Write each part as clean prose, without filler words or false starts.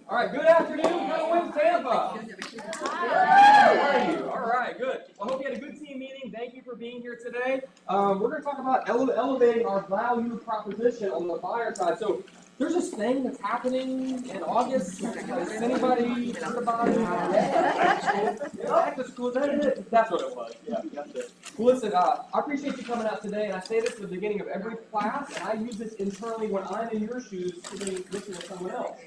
All right, good afternoon. Go win Tampa. How are you? All right, good. Well, I hope you had a good team meeting. Thank you for being here today. We're going to talk about elevating our value proposition on the buyer side. So there's this thing that's happening in August. Has anybody heard about it? Back to school. Is that it? That's what it was. Yeah, that's it. Well, listen, I appreciate you coming out today, and I say this at the beginning of every class, and I use this internally when I'm in your shoes sitting listening to someone else.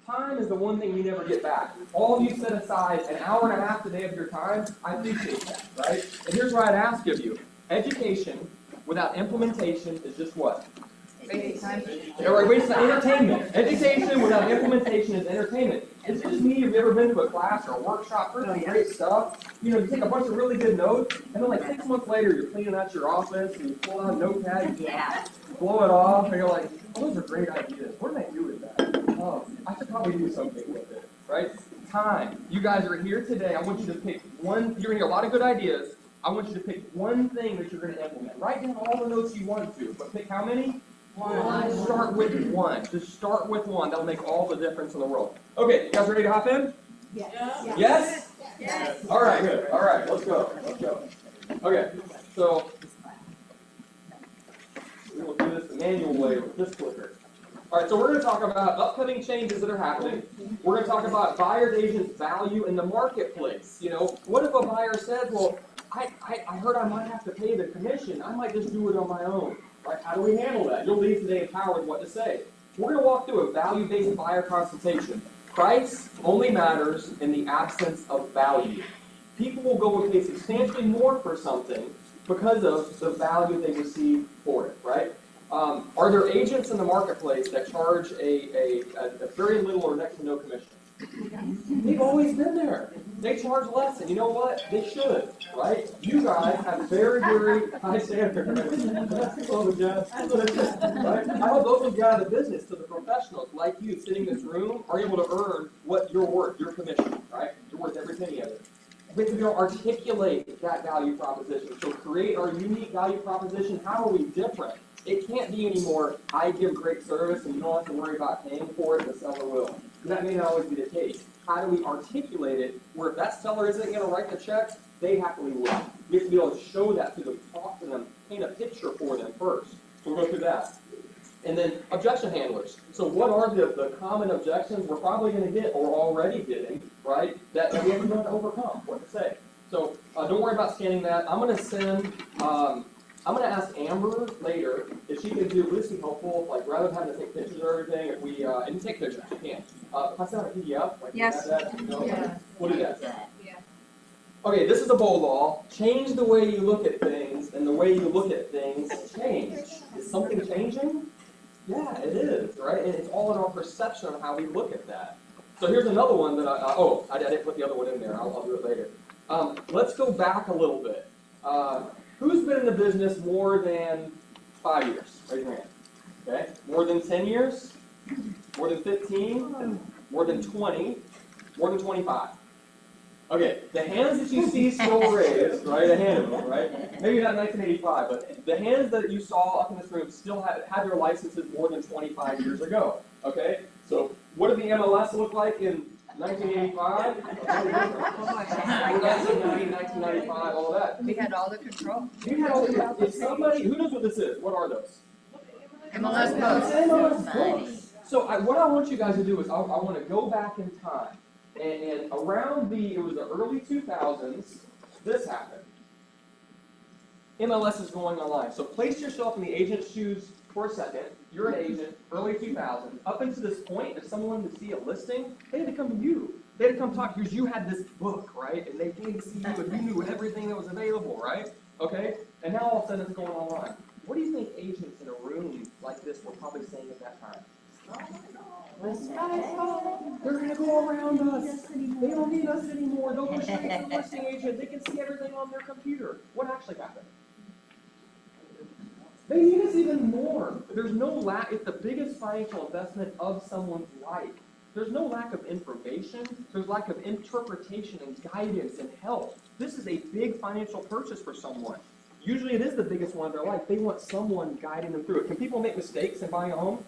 Time is the one thing you never get back. All of you set aside an hour and a half a day of your time. I appreciate that, right? And here's what I'd ask of you. Education without implementation is just what? Waste time. Entertainment. Education without implementation is entertainment. It's just me. Have you ever been to a class or a workshop? Heard some great stuff. You know, you take a bunch of really good notes, and then like 6 months later, you're cleaning out your office, and you pull out a notepad, you blow it off, and you're like, oh, those are great ideas. What did I do with that? Oh, I should probably do something with it, right? Time. You guys are here today. I want you to pick one. You're going to hear a lot of good ideas. I want you to pick one thing that you're going to implement. Write down all the notes you want to, but pick how many? One. Start with one. Just start with one. That'll make all the difference in the world. Okay, you guys ready to hop in? Yes. Yes? Yes. All right, good. All right, let's go. Let's go. Okay, so we will do this the manual way with this clicker. All right, so we're going to talk about upcoming changes that are happening. We're going to talk about buyer's agent's value in the marketplace. You know, what if a buyer says, well, I heard I might have to pay the commission. I might just do it on my own. Right? How do we handle that? You'll leave today empowered what to say. We're going to walk through a value-based buyer consultation. Price only matters in the absence of value. People will go and pay substantially more for something because of the value they receive for it, right? Are there agents in the marketplace that charge a very little or next to no commission? They've always been there. They charge less, and you know what? They should, right? You guys have very, very high standards. Right? I hope those will get out of the business to the professionals like you sitting in this room are able to earn what you're worth, your commission, right? You're worth every penny of it. We have to be able to articulate that value proposition. So create our unique value proposition. How are we different? It can't be anymore, I give great service and you don't have to worry about paying for it, the seller will. That may not always be the case. How do we articulate it where if that seller isn't going to write the check, they happily will. We have to be able to show that to them, talk to them, paint a picture for them first. So we'll go through that. And then objection handlers. So what are the common objections we're probably going to get or already getting, right, that we have to learn to overcome, what to say. So don't worry about scanning that. I'm going to send... I'm going to ask Amber later if she can do, would this be helpful, like rather than having to take pictures of everything, if we, and take pictures, you can. If I send a PDF, like yes. that, no? Yeah. We'll do that. Yeah. Okay, this is a bowl law. Change the way you look at things, and the way you look at things change. Is something changing? Yeah, it is, right? And it's all in our perception of how we look at that. So here's another one that I didn't put the other one in there. I'll do it later. Let's go back a little bit. Who's been in the business more than 5 years? Raise your hand. Okay. More than 10 years? More than 15? More than 20? More than 25? Okay. The hands that you see still raised, right? A hand of them, right? Maybe not 1985, but the hands that you saw up in this room still had their licenses more than 25 years ago. Okay. So what did the MLS look like in 1985, 1990, 1995, all of that. We had all the control. You had all the, if somebody, who knows what this is? What are those? MLS posts. So what I want you guys to do is I want to go back in time. And around it was the early 2000s, this happened. MLS is going online. So place yourself in the agent's shoes for a second. You're an agent, early 2000s. Up until this point, if someone wanted to see a listing, they had to come to you. They had to come talk because you had this book, right? And they came to see you and you knew everything that was available, right? Okay? And now all of a sudden it's going online. What do you think agents in a room like this were probably saying at that time? They're going to go around us. They don't need us anymore. They'll go straight to the listing agent. They can see everything on their computer. What actually happened? They need us even more. There's no lack. It's the biggest financial investment of someone's life. There's no lack of information. There's lack of interpretation and guidance and help. This is a big financial purchase for someone. Usually it is the biggest one of their life. They want someone guiding them through it. Can people make mistakes in buying a home?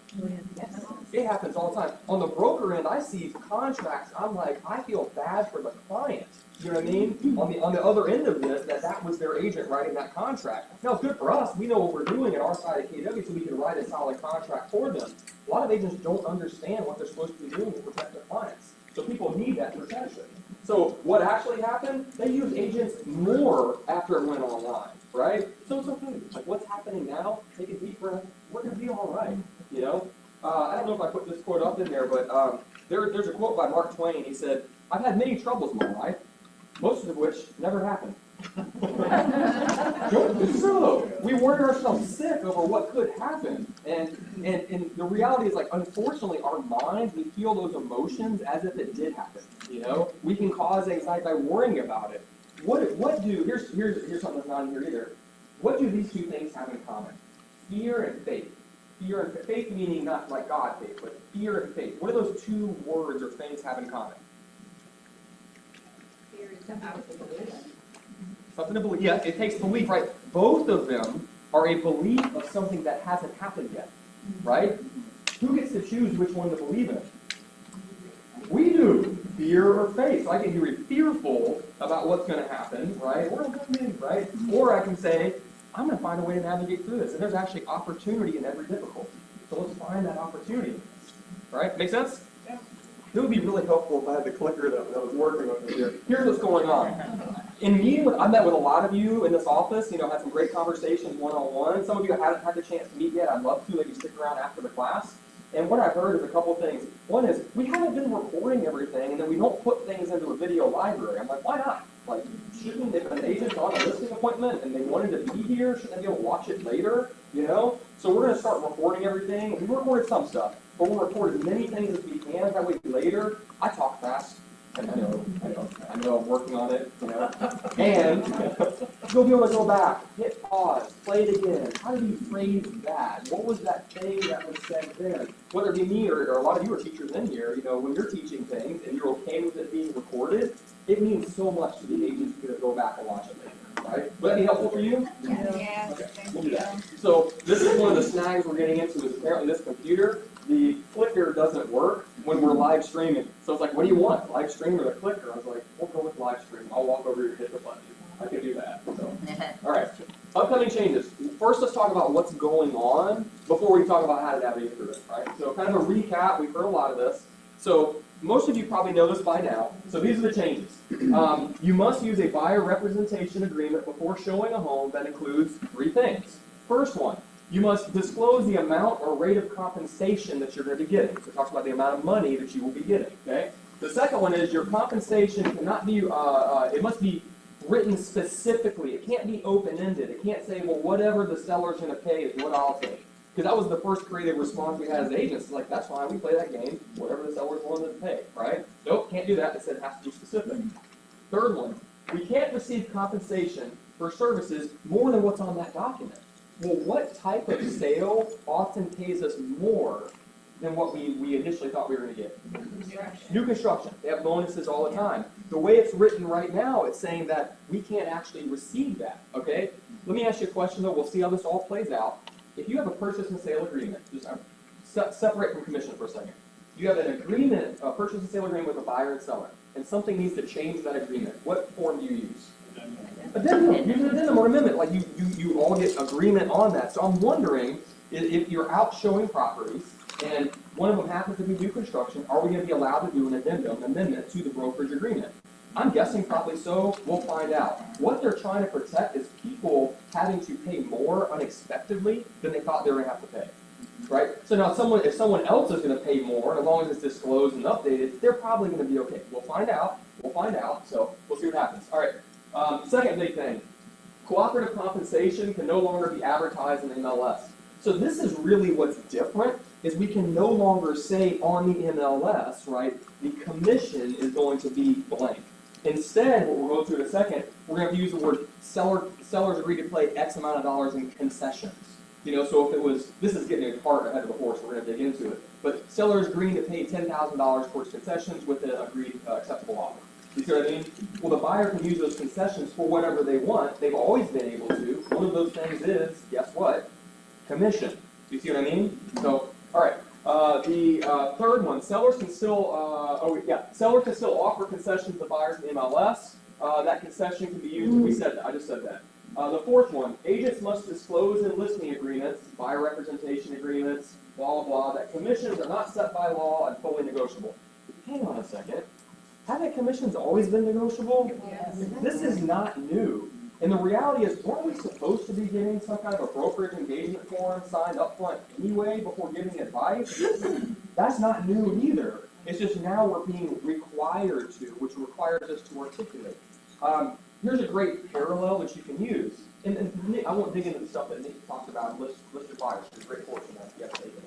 Yes. It happens all the time. On the broker end, I see contracts, I'm like, I feel bad for the client. You know what I mean? On the other end of this, that was their agent writing that contract. Now, it's good for us. We know what we're doing at our side of KW, so we can write a solid contract for them. A lot of agents don't understand what they're supposed to be doing to protect their clients. So people need that protection. So what actually happened? They used agents more after it went online, right? So it's okay. Like, what's happening now? Take a deep breath. We're going to be all right, you know? I don't know if I put this quote up in there, but there's a quote by Mark Twain. He said, "I've had many troubles in my life, most of which never happened." No, it's true. We worry ourselves sick over what could happen. And the reality is, like, unfortunately, our minds, we feel those emotions as if it did happen. You know? We can cause anxiety by worrying about it. Here's something that's not in here either. What do these two things have in common? Fear and faith. Fear and faith meaning not like God faith, but fear and faith. What do those two words or things have in common? Fear is out of belief. Something to believe. Yeah, it takes belief, right? Both of them are a belief of something that hasn't happened yet, right? Who gets to choose which one to believe in? We do. Fear or faith. So I can be fearful about what's going to happen, right? Or right? Or I can say, I'm going to find a way to navigate through this. And there's actually opportunity in every difficulty. So let's find that opportunity. Right? Make sense? Yeah. It would be really helpful if I had the clicker that was working over here. Here's what's going on. I met with a lot of you in this office, had some great conversations one-on-one. Some of you haven't had the chance to meet yet. I'd love to, maybe stick around after the class. And what I've heard is a couple things. One is, we haven't been recording everything, and then we don't put things into a video library. I'm like, why not? Like, shouldn't, if an agent's on a listing appointment and they wanted to be here, shouldn't they be able to watch it later? So we're going to start recording everything. We recorded some stuff, but we'll record as many things as we can. That way later, I talk fast. And I know I'm working on it, And you'll be able to go back, hit pause, play it again. How did you phrase that? What was that thing that was said then? Whether it be me or a lot of you are teachers in here, when you're teaching things and you're okay with it being recorded, it means so much to the agents to go back and watch it later, right? Would that be helpful for you? Yeah. Okay, we'll do that. So this is one of the snags we're getting into is apparently this computer, the clicker doesn't work when we're live streaming. So it's like, what do you want? Live stream or the clicker? I was like, we'll go with live stream. I'll walk over here and hit the button. I can do that. So, all right. Upcoming changes. First, let's talk about what's going on before we talk about how to navigate through it. Right? So kind of a recap. We've heard a lot of this. So most of you probably know this by now. So these are the changes. You must use a buyer representation agreement before showing a home that includes 3 things. First one, you must disclose the amount or rate of compensation that you're going to be getting. So it talks about the amount of money that you will be getting. Okay. The second one is your compensation cannot be. It must be written specifically. It can't be open-ended. It can't say, well, whatever the seller's going to pay is what I'll take. Because that was the first creative response we had as agents. It's like, that's fine. We play that game. Whatever the seller's willing to pay. Right? Nope. Can't do that. It said it has to be specific. Third one, we can't receive compensation for services more than what's on that document. Well, what type of sale often pays us more than what we initially thought we were going to get? New construction. They have bonuses all the time. The way it's written right now, it's saying that we can't actually receive that, okay? Let me ask you a question, though. We'll see how this all plays out. If you have a purchase and sale agreement, just separate from commission for a second. You have an agreement, a purchase and sale agreement with a buyer and seller, and something needs to change that agreement. What form do you use? Addendum. Use an addendum or amendment. Like you all get agreement on that. So I'm wondering if you're out showing properties and one of them happens to be new construction, are we going to be allowed to do an addendum, amendment to the brokerage agreement? I'm guessing probably so. We'll find out. What they're trying to protect is people having to pay more unexpectedly than they thought they were going to have to pay. Right? So now if someone else is going to pay more, and as long as it's disclosed and updated, they're probably going to be okay. We'll find out. So we'll see what happens. All right. Second big thing, cooperative compensation can no longer be advertised in MLS. So this is really what's different, is we can no longer say on the MLS, right, the commission is going to be blank. Instead, what we'll go to in a second, we're going to use the word sellers agree to pay X amount of dollars in concessions. So if it was, this is getting a cart ahead of the horse, we're going to dig into it, but sellers agreeing to pay $10,000 towards concessions with an agreed acceptable offer. You see what I mean? Well, the buyer can use those concessions for whatever they want. They've always been able to. One of those things is, guess what? Commission. You see what I mean? So, all right. The third one, sellers can still, sellers can still offer concessions to buyers in MLS. That concession can be used, we said that, I just said that. The fourth one, agents must disclose in listing agreements, buyer representation agreements, blah, blah, blah, that commissions are not set by law and fully negotiable. Hang on a second. Haven't commissions always been negotiable? Yes. This is not new. And the reality is, weren't we supposed to be getting some kind of a brokerage engagement form signed up front anyway before giving advice? That's not new either. It's just now we're being required to, which requires us to articulate. Here's a great parallel that you can use. And Nick, I won't dig into the stuff that Nick talked about in listed buyers. It's a great portion that you have to take it.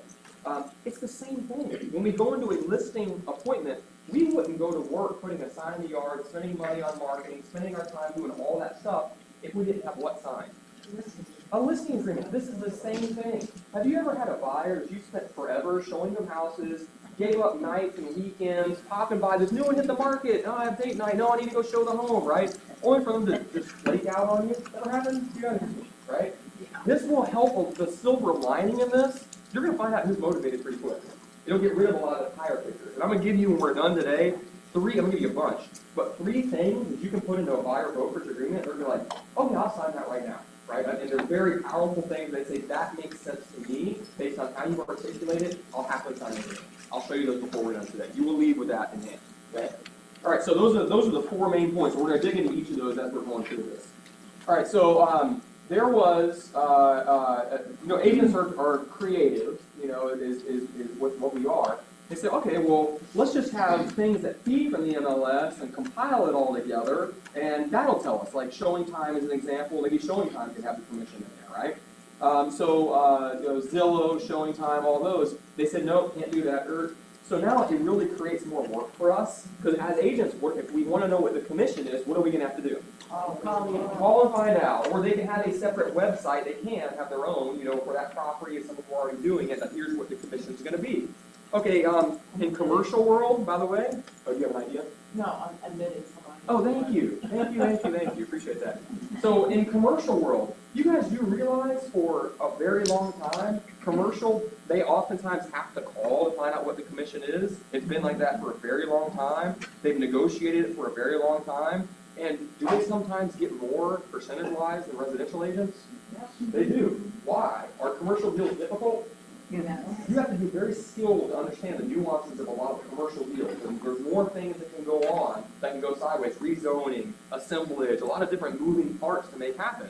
It's the same thing. When we go into a listing appointment, we wouldn't go to work putting a sign in the yard, spending money on marketing, spending our time doing all that stuff if we didn't have what sign? A listing agreement. This is the same thing. Have you ever had a buyer that you spent forever showing them houses, gave up nights and weekends, popping by, this new one hit the market, oh, I have date night, no, I need to go show the home, right? Only for them to just flake out on you? That happens? You guys, right? This will help. The silver lining in this, you're going to find out who's motivated pretty quick. It'll get rid of a lot of the tire pictures. And I'm going to give you, when we're done today, I'm going to give you a bunch, but 3 things that you can put into a buyer brokerage agreement, they're like, oh yeah, I'll sign that right now, right? And they're very powerful things. They say, that makes sense to me, based on how you articulate it, I'll happily sign it. I'll show you those before we're done today. You will leave with that in hand, okay? All right, so those are the 4 main points. We're going to dig into each of those as we're going through this. All right, so there was, agents are creative, is what we are. They said, okay, well, let's just have things that feed from the MLS and compile it all together, and that'll tell us. Like showing time is an example. Maybe showing time can have the permission in there, right? Zillow, showing time, all those. They said, no, can't do that. So now it really creates more work for us, because as agents, if we want to know what the commission is, what are we going to have to do? Call and find out. Or they can have a separate website. They can have their own, for that property, if someone's already doing it, that here's what the commission is going to be. Okay, in commercial world, by the way, do you have an idea? No, I'm admitting someone. Oh, thank you. Appreciate that. So in commercial world, you guys do realize for a very long time, commercial, they oftentimes have to call to find out what the commission is. It's been like that for a very long time. They've negotiated it for a very long time. And do they sometimes get more percentage-wise than residential agents? Yes. They do. Why? Are commercial deals difficult? Yes. You have to be very skilled to understand the nuances of a lot of commercial deals. And there's more things that can go on, that can go sideways. Rezoning, assemblage, a lot of different moving parts to make happen.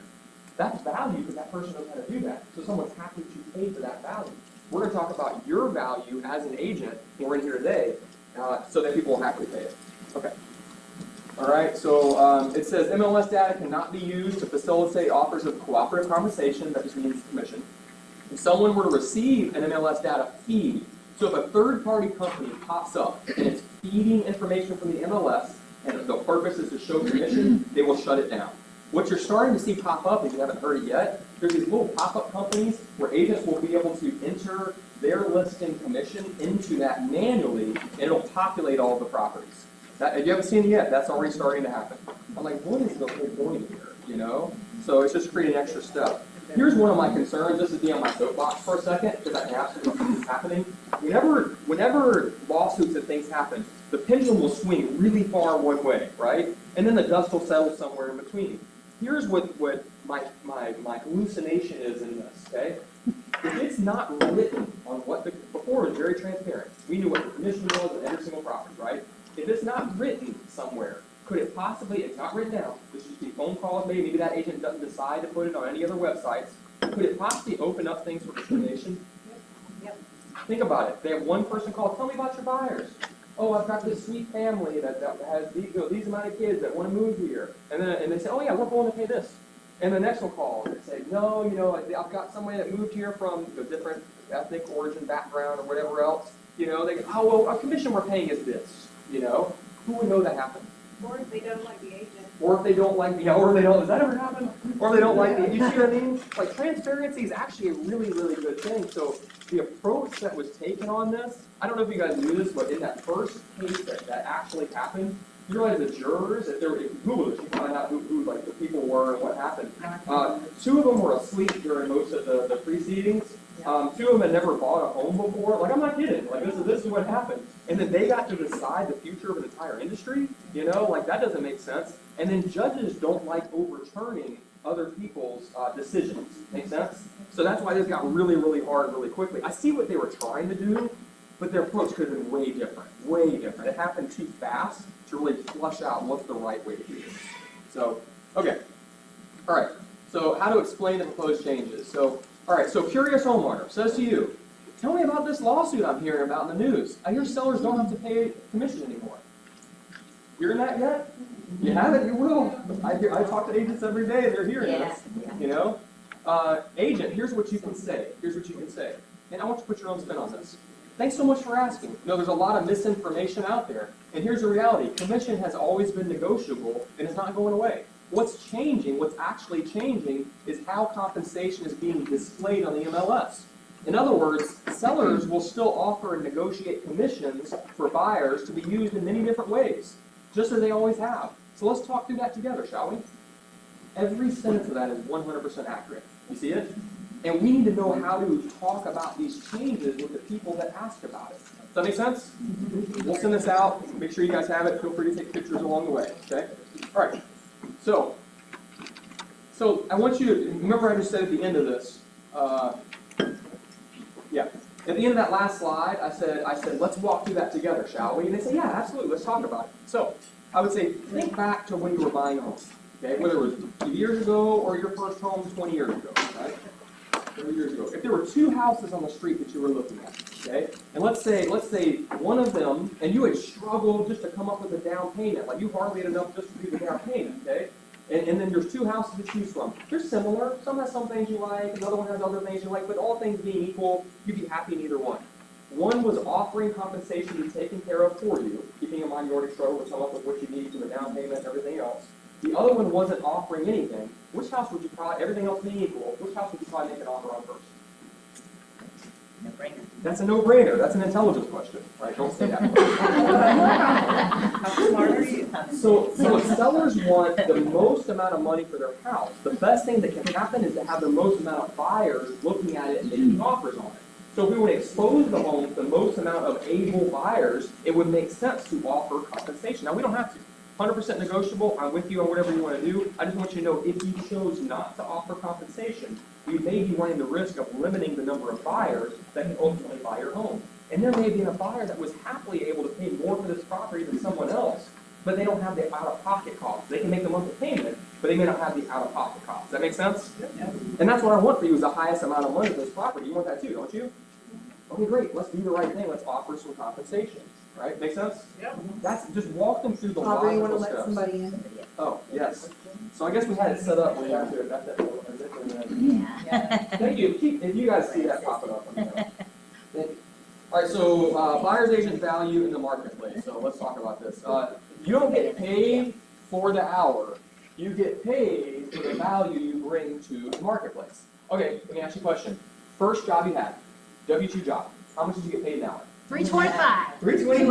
That's value because that person knows how to do that. So someone's happy to pay for that value. We're going to talk about your value as an agent when we're in here today, so that people will happily pay it. Okay. All right, so it says MLS data cannot be used to facilitate offers of cooperative compensation, that just means commission. If someone were to receive an MLS data feed, so if a third-party company pops up and it's feeding information from the MLS, and the purpose is to show commission, they will shut it down. What you're starting to see pop up, if you haven't heard it yet, there's these little pop-up companies where agents will be able to enter their listing commission into that manually, and it'll populate all the properties. If you haven't seen it yet, that's already starting to happen. I'm like, what is the whole point here, So it's just creating extra stuff. Here's one of my concerns. This is being on my soapbox for a second, because I can absolutely see this happening. Whenever lawsuits and things happen, the pendulum will swing really far one way, right? And then the dust will settle somewhere in between. Here's what my hallucination is in this, okay? If it's not written on before it was very transparent. We knew what the commission was on every single property, right? If it's not written somewhere, could it possibly, it's not written down, this should just be phone calls, maybe that agent doesn't decide to put it on any other websites, could it possibly open up things for discrimination? Yep. Think about it. They have one person call, tell me about your buyers. Oh, I've got this sweet family that has these amount of kids that want to move here. And they say, oh yeah, we're going to pay this. And the next will call and say, no, I've got somebody that moved here from a different ethnic origin, background, or whatever else. They go, oh, well, our commission we're paying is this. Who would know that happened? Or if they don't like the agent. Or if they don't like does that ever happen? Or if they don't like you see what I mean? Like, transparency is actually a really, really good thing. So the approach that was taken on this, I don't know if you guys knew this, but in that first case that actually happened, you realize the jurors, if you Google it, you find out who the people were and what happened. 2 of them were asleep during most of the proceedings. Two of them had never bought a home before. Like, I'm not kidding. Like, this is what happened. And then they got to decide the future of an entire industry. You know, like, that doesn't make sense. And then judges don't like overturning other people's decisions. Make sense? So that's why this got really, really hard really quickly. I see what they were trying to do, but their approach could have been way different. Way different. It happened too fast to really flush out what's the right way to do this. So, okay. All right. So how to explain the proposed changes. So, all right. So Curious Homeowner says to you, tell me about this lawsuit I'm hearing about in the news. I hear sellers don't have to pay commission anymore. Hearing that yet? You haven't, you will. I talk to agents every day, and they're hearing this. You know? Agent, here's what you can say. Here's what you can say. And I want you to put your own spin on this. Thanks so much for asking. You know, there's a lot of misinformation out there. And here's the reality. Commission has always been negotiable, and it's not going away. What's changing, what's actually changing, is how compensation is being displayed on the MLS. In other words, sellers will still offer and negotiate commissions for buyers to be used in many different ways, just as they always have. So let's talk through that together, shall we? Every sentence of that is 100% accurate. You see it? And we need to know how to talk about these changes with the people that ask about it. Does that make sense? We'll send this out. Make sure you guys have it. Feel free to take pictures along the way. Okay? All right. So I want you to remember I just said at the end of this. Yeah. At the end of that last slide, I said, let's walk through that together, shall we? And they say, yeah, absolutely. Let's talk about it. So I would say, think back to when you were buying a home. Okay? Whether it was a few years ago or your first home 20 years ago. Right? 30 years ago. If there were two houses on the street that you were looking at, okay, and let's say one of them, and you had struggled just to come up with a down payment, like you hardly had enough just to do the down payment, okay, and then there's two houses to choose from. They're similar. Some has some things you like, another one has other things you like, but all things being equal, you'd be happy in either one. One was offering compensation to be taken care of for you, keeping in mind you already struggled to come up with what you need for the down payment and everything else. The other one wasn't offering anything. Which house would you probably, everything else being equal, which house would you probably make an offer on first? No-brainer. That's a no-brainer. That's an intelligence question, right? Don't say that. How smart are you? So if sellers want the most amount of money for their house, the best thing that can happen is to have the most amount of buyers looking at it and making offers on it. So if we want to expose the home to the most amount of able buyers, it would make sense to offer compensation. Now, we don't have to. 100% negotiable, I'm with you on whatever you want to do. I just want you to know if you chose not to offer compensation, you may be running the risk of limiting the number of buyers that can ultimately buy your home. And there may be a buyer that was happily able to pay more for this property than someone else, but they don't have the out-of-pocket costs. They can make the monthly payment, but they may not have the out-of-pocket costs. Does that make sense? Yep. And that's what I want for you is the highest amount of money for this property. You want that too, don't you? Okay, great. Let's do the right thing. Let's offer some compensation. Right? Make sense? Yep. That's just walk them through the Aubrey, you logical want to let steps. somebody in? Oh, yes. So I guess we had it set up. We had to got that. Yeah. Thank you. If you guys see that popping up. Let me know. Thank you. All right. So buyer's agent value in the marketplace. So let's talk about this. You don't get paid for the hour. You get paid for the value you bring to the marketplace. Okay. Let me ask you a question. First job you had, W-2 job. How much did you get paid an hour? $3.25. $3.25.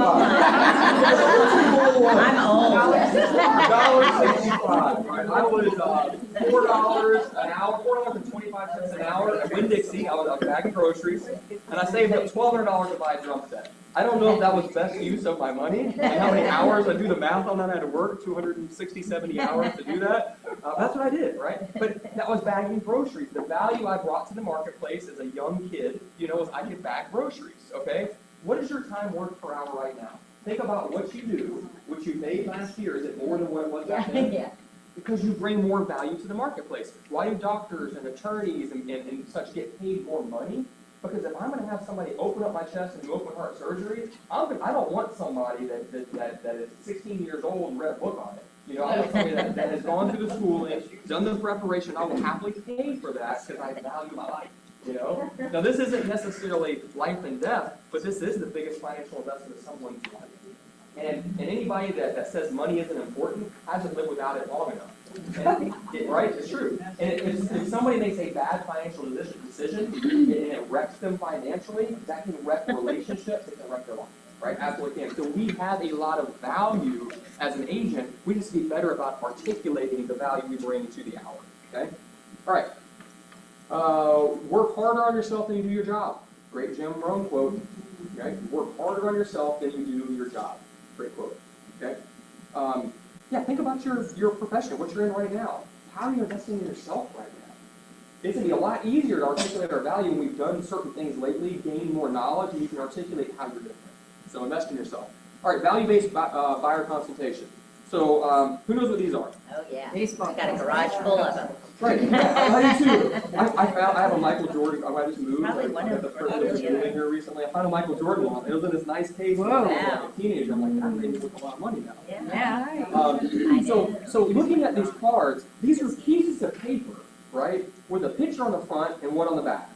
I'm old. $1.65. Right. I was $4 an hour, $4.25 an hour at Winn-Dixie. I was bagging groceries, and I saved up $1,200 to buy a drum set. I don't know if that was best use of my money and how many hours. I do the math on that. I had to work 260, 70 hours to do that. That's what I did, right? But that was bagging groceries. The value I brought to the marketplace as a young kid, you know, was I could bag groceries, okay? What is your time worth per hour right now? Think about what you do, what you made last year. Is it more than what it was back then? Yeah. Because you bring more value to the marketplace. Why do doctors and attorneys and such get paid more money? Because if I'm going to have somebody open up my chest and do open heart surgery, I don't want somebody that is 16 years old and read a book on it. You know, I want somebody that has gone through the schooling, done the preparation. I will happily pay for that because I value my life. You know? Now, this isn't necessarily life and death, but this is the biggest financial investment of someone's life. And anybody that says money isn't important hasn't lived without it long enough. And right? It's true. And if somebody makes a bad financial decision and it wrecks them financially, that can wreck relationships, it can wreck their life. Right? Absolutely can. So we have a lot of value as an agent. We just be better about articulating the value we bring to the hour. Okay? All right. Work harder on yourself than you do your job. Great Jim Rohn quote. Okay? Work harder on yourself than you do your job. Great quote. Okay? Yeah, think about your profession, what you're in right now. How are you investing in yourself right now? It's going to be a lot easier to articulate our value when we've done certain things lately, gained more knowledge, and you can articulate how you're different. So invest in yourself. All right, value-based buyer consultation. So who knows what these are? Oh, yeah. Baseball. I got a garage full of them. Right. I do too. I have a Michael Jordan. I just moved. Probably one I had of the them. privilege of moving here recently. I found a Michael Jordan one. It was in this nice case. When I was like a teenager. I'm like, that made me worth a lot of money now. Yeah. So looking at these cards, these are pieces of paper, right, with a picture on the front and one on the back.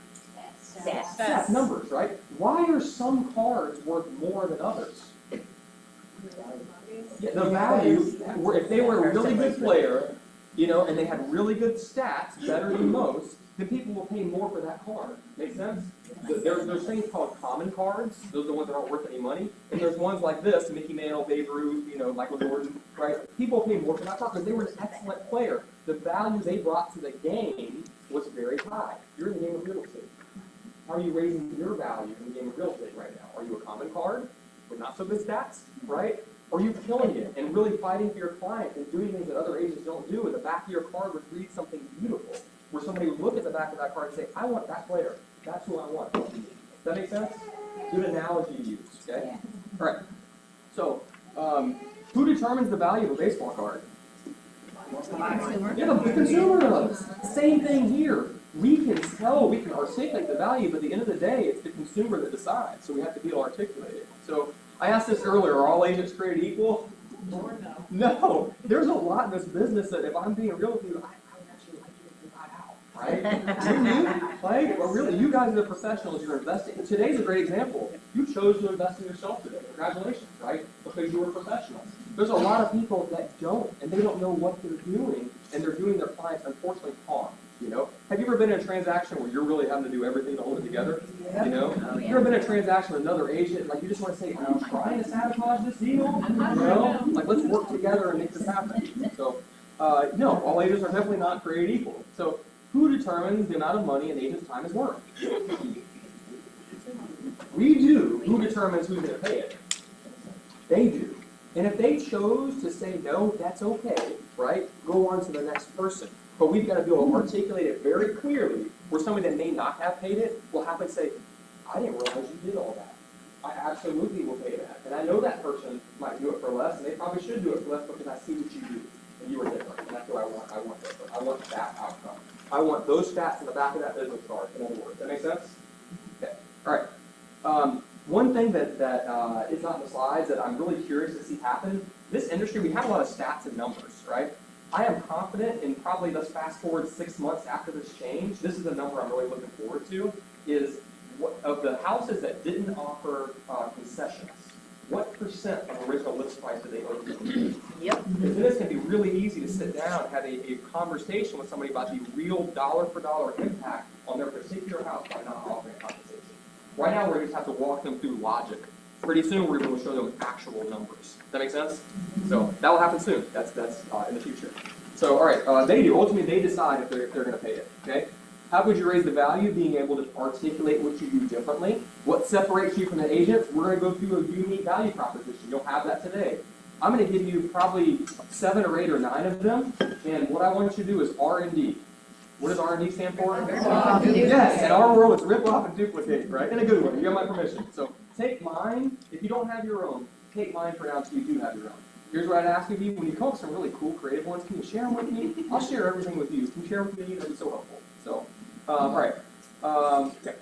Stats, numbers, right? Why are some cards worth more than others? Yeah, the value, if they were a really good player, and they had really good stats, better than most, then people will pay more for that card. Make sense? There's things called common cards. Those are the ones that aren't worth any money. And there's ones like this, Mickey Mantle, Babe Ruth, Michael Jordan, right? People pay more for that card because they were an excellent player. The value they brought to the game was very high. You're in the game of real estate. How are you raising your value in the game of real estate right now? Are you a common card with not so good stats, right? Are you killing it and really fighting for your client and doing things that other agents don't do? And the back of your card would read something beautiful, where somebody would look at the back of that card and say, I want that player. That's who I want. Does that make sense? Good analogy to use, okay? All right. So, who determines the value of a baseball card? Yeah, the consumer does. Same thing here. We can tell, we can articulate the value, but at the end of the day, it's the consumer that decides. So we have to be able to articulate it. So I asked this earlier, are all agents created equal? No. There's a lot in this business that if I'm being real with you, I would actually like you to figure out, right? Wouldn't you? Like, well, really, you guys are the professionals, you're investing. Today's a great example. You chose to invest in yourself today. Congratulations, right? Because you were professionals. There's a lot of people that don't, and they don't know what they're doing, and they're doing their clients, unfortunately, harm. Have you ever been in a transaction where you're really having to do everything to hold it together? Oh, Have you ever been in a transaction with another agent, like you just want to say, are you trying to sabotage this deal? Like let's work together and make this happen. So, no, all agents are definitely not created equal. So, who determines the amount of money an agent's time is worth? We do. Who determines who's going to pay it? They do. And if they chose to say no, that's okay, right? Go on to the next person. But we've got to be able to articulate it very clearly where somebody that may not have paid it will happily say, I didn't realize you did all that. I absolutely will pay that. And I know that person might do it for less, and they probably should do it for less because I see what you do. And you are different. And that's what I want. I want different. I want that outcome. I want those stats in the back of that business card, in other words. That make sense? Okay. All right. One thing that is not in the slides that I'm really curious to see happen, this industry, we have a lot of stats and numbers, right? I am confident in probably let's fast forward 6 months after this change, this is the number I'm really looking forward to, is what, of the houses that didn't offer concessions, what percent of original list price did they owe you? Yep. Because then it's going to be really easy to sit down and have a conversation with somebody about the real dollar-for-dollar impact on their particular house by not offering compensation. Right now, we're going to just have to walk them through logic. Pretty soon, we're going to show them actual numbers. Does that make sense? So that will happen soon. That's in the future. So all right, they do. Ultimately, they decide if they're going to pay it. Okay. How would you raise the value? Being able to articulate what you do differently. What separates you from the agents? We're going to go through a unique value proposition. You'll have that today. I'm going to give you probably 7 or 8 or 9 of them. And what I want you to do is R&D. What does R&D stand for? Yes, in our world, it's rip off and duplicate, right? And a good one. You have my permission. So take mine. If you don't have your own, take mine for now until you do have your own. Here's what I'd ask of you. When you come up with some really cool, creative ones, can you share them with me? I'll share everything with you. Can you share them with me? That'd be so helpful. So, all right. Okay.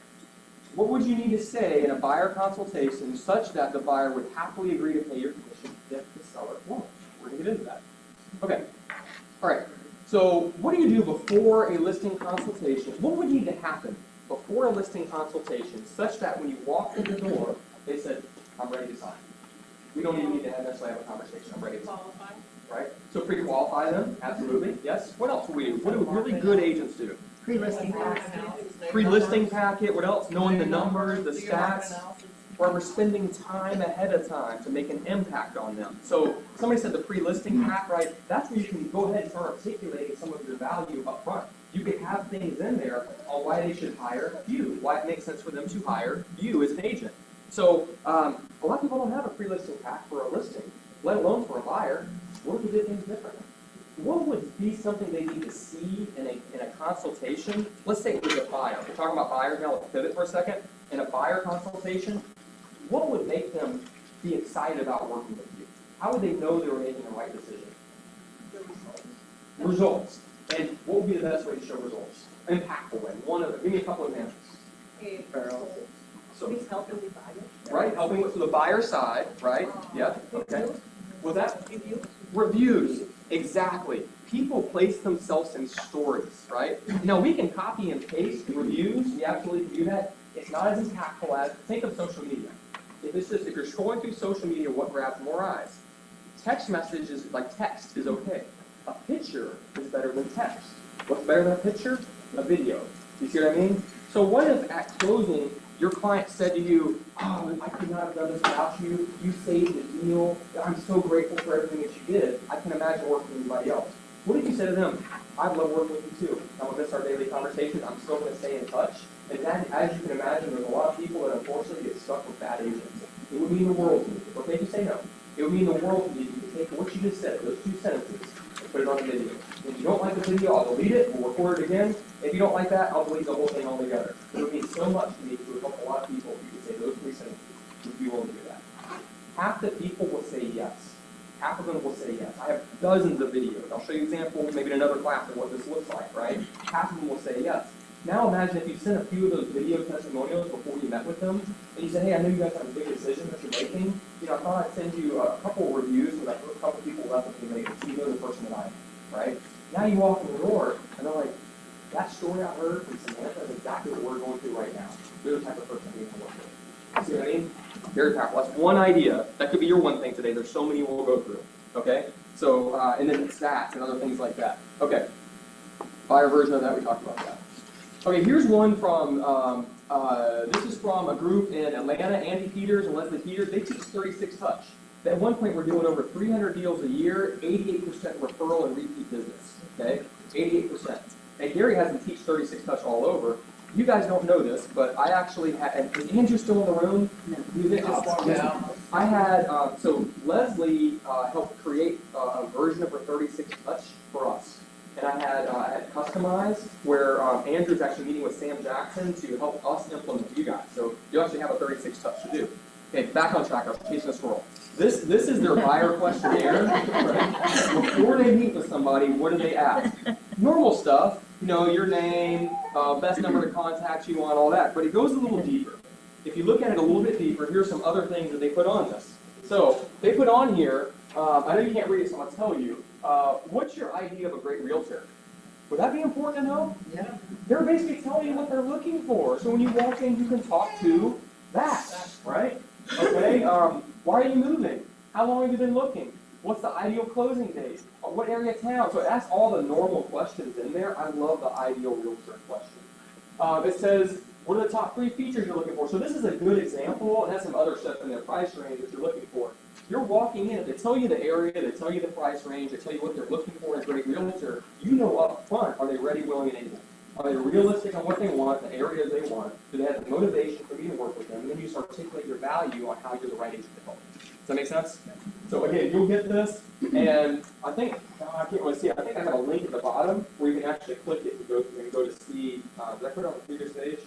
What would you need to say in a buyer consultation such that the buyer would happily agree to pay your commission if the seller won't? We're going to get into that. Okay. All right. So what do you do before a listing consultation? What would need to happen before a listing consultation such that when you walk in the door, they said, I'm ready to sign? We don't even need to necessarily have a conversation. I'm ready to sign. Right? So pre-qualify them, absolutely. Yes. What else do we do? What do really good agents do? Pre-listing packet. Pre-listing packet. What else? Knowing the numbers, the stats. Where we're spending time ahead of time to make an impact on them. So somebody said the pre-listing pack, right? That's where you can go ahead and start articulating some of your value up front. You can have things in there on why they should hire you, why it makes sense for them to hire you as an agent. So a lot of people don't have a pre-listing pack for a listing, let alone for a buyer. What if we did things differently? What would be something they need to see in a consultation? Let's say it was a buyer. We're talking about buyers now. Let's pivot for a second. In a buyer consultation, what would make them be excited about working with you? How would they know they were making the right decision? Results. And what would be the best way to show results? Impactful way. Give me a couple examples. So, He's helping the buyer. right, helping with the buyer side, right? Yeah. Okay. Was that reviews? Exactly. People place themselves in stories, right? Now we can copy and paste reviews. We absolutely can do that. It's not as impactful as think of social media. If you're scrolling through social media, what grabs more eyes? Text message is like text is okay. A picture is better than text. What's better than a picture? A video. You see what I mean? So what if at closing your client said to you, "Oh, I could not have done this without you. You saved the deal. I'm so grateful for everything that you did. I can imagine working with anybody else." What if you say to them, "I'd love working with you too. I will miss our daily conversations. I'm still going to stay in touch." And then, as you can imagine, there's a lot of people that unfortunately get stuck with bad agents. It would mean the world to you. What made you say no? It would mean the world to you. You can take what you just said, those 2 sentences, and put it on the video. If you don't like the video, I'll delete it. We'll record it again. If you don't like that, I'll delete the whole thing altogether. It would mean so much to me to help a lot of people if you could say those 3 sentences. Would you be willing to do that? Half the people will say yes. Half of them will say yes. I have dozens of videos. I'll show you examples, maybe in another class of what this looks like, right? Half of them will say yes. Now imagine if you sent a few of those video testimonials before you met with them, and you said, "Hey, I know you guys have a big decision that you're making. You know, I thought I'd send you a couple of reviews with like a couple people left with me, so you know the person that I am," right? Now you walk in the door, and they're like, "That story I heard from Samantha is exactly what we're going through right now. You're the type of person we can work with." See what I mean? Very powerful. That's one idea. That could be your one thing today. There's so many we'll go through. Okay? So, and then stats and other things like that. Okay. Buyer version of that, we talked about that. Okay, here's one from, this is from a group in Atlanta, Andy Peters and Leslie Peters. They teach 36 Touch. At one point, we're doing over 300 deals a year, 88% referral and repeat business. Okay? 88%. And Gary has them teach 36 Touch all over. You guys don't know this, but I actually had, is Andrew still in the room? Yeah. I had, so Leslie helped create a version of her 36 Touch for us. And I had customized where Andrew's actually meeting with Sam Jackson to help us implement you guys. So you actually have a 36 Touch to do. Okay, back on track. I was chasing a squirrel. This is their buyer questionnaire. Right? Before they meet with somebody, what do they ask? Normal stuff. You know, your name, best number to contact you on, all that. But it goes a little deeper. If you look at it a little bit deeper, here's some other things that they put on this. So they put on here, I know you can't read it, so I'll tell you. What's your idea of a great realtor? Would that be important to know? Yeah. They're basically telling you what they're looking for. So when you walk in, you can talk to that, right? Okay. Why are you moving? How long have you been looking? What's the ideal closing date? What area of town? So that's all the normal questions in there. I love the ideal realtor question. It says, what are the top 3 features you're looking for? So this is a good example, and that's some other stuff in their price range that you're looking for. You're walking in, they tell you the area, they tell you the price range, they tell you what they're looking for in a great realtor. You know up front, are they ready, willing, and able? Are they realistic on what they want, the areas they want? Do they have the motivation for you to work with them? And then you just articulate your value on how you're the right agent to help. Does that make sense? So again, you'll get this, and I think, I can't really see it. I think I have a link at the bottom where you can actually click it and go to see, did I put it on the previous page?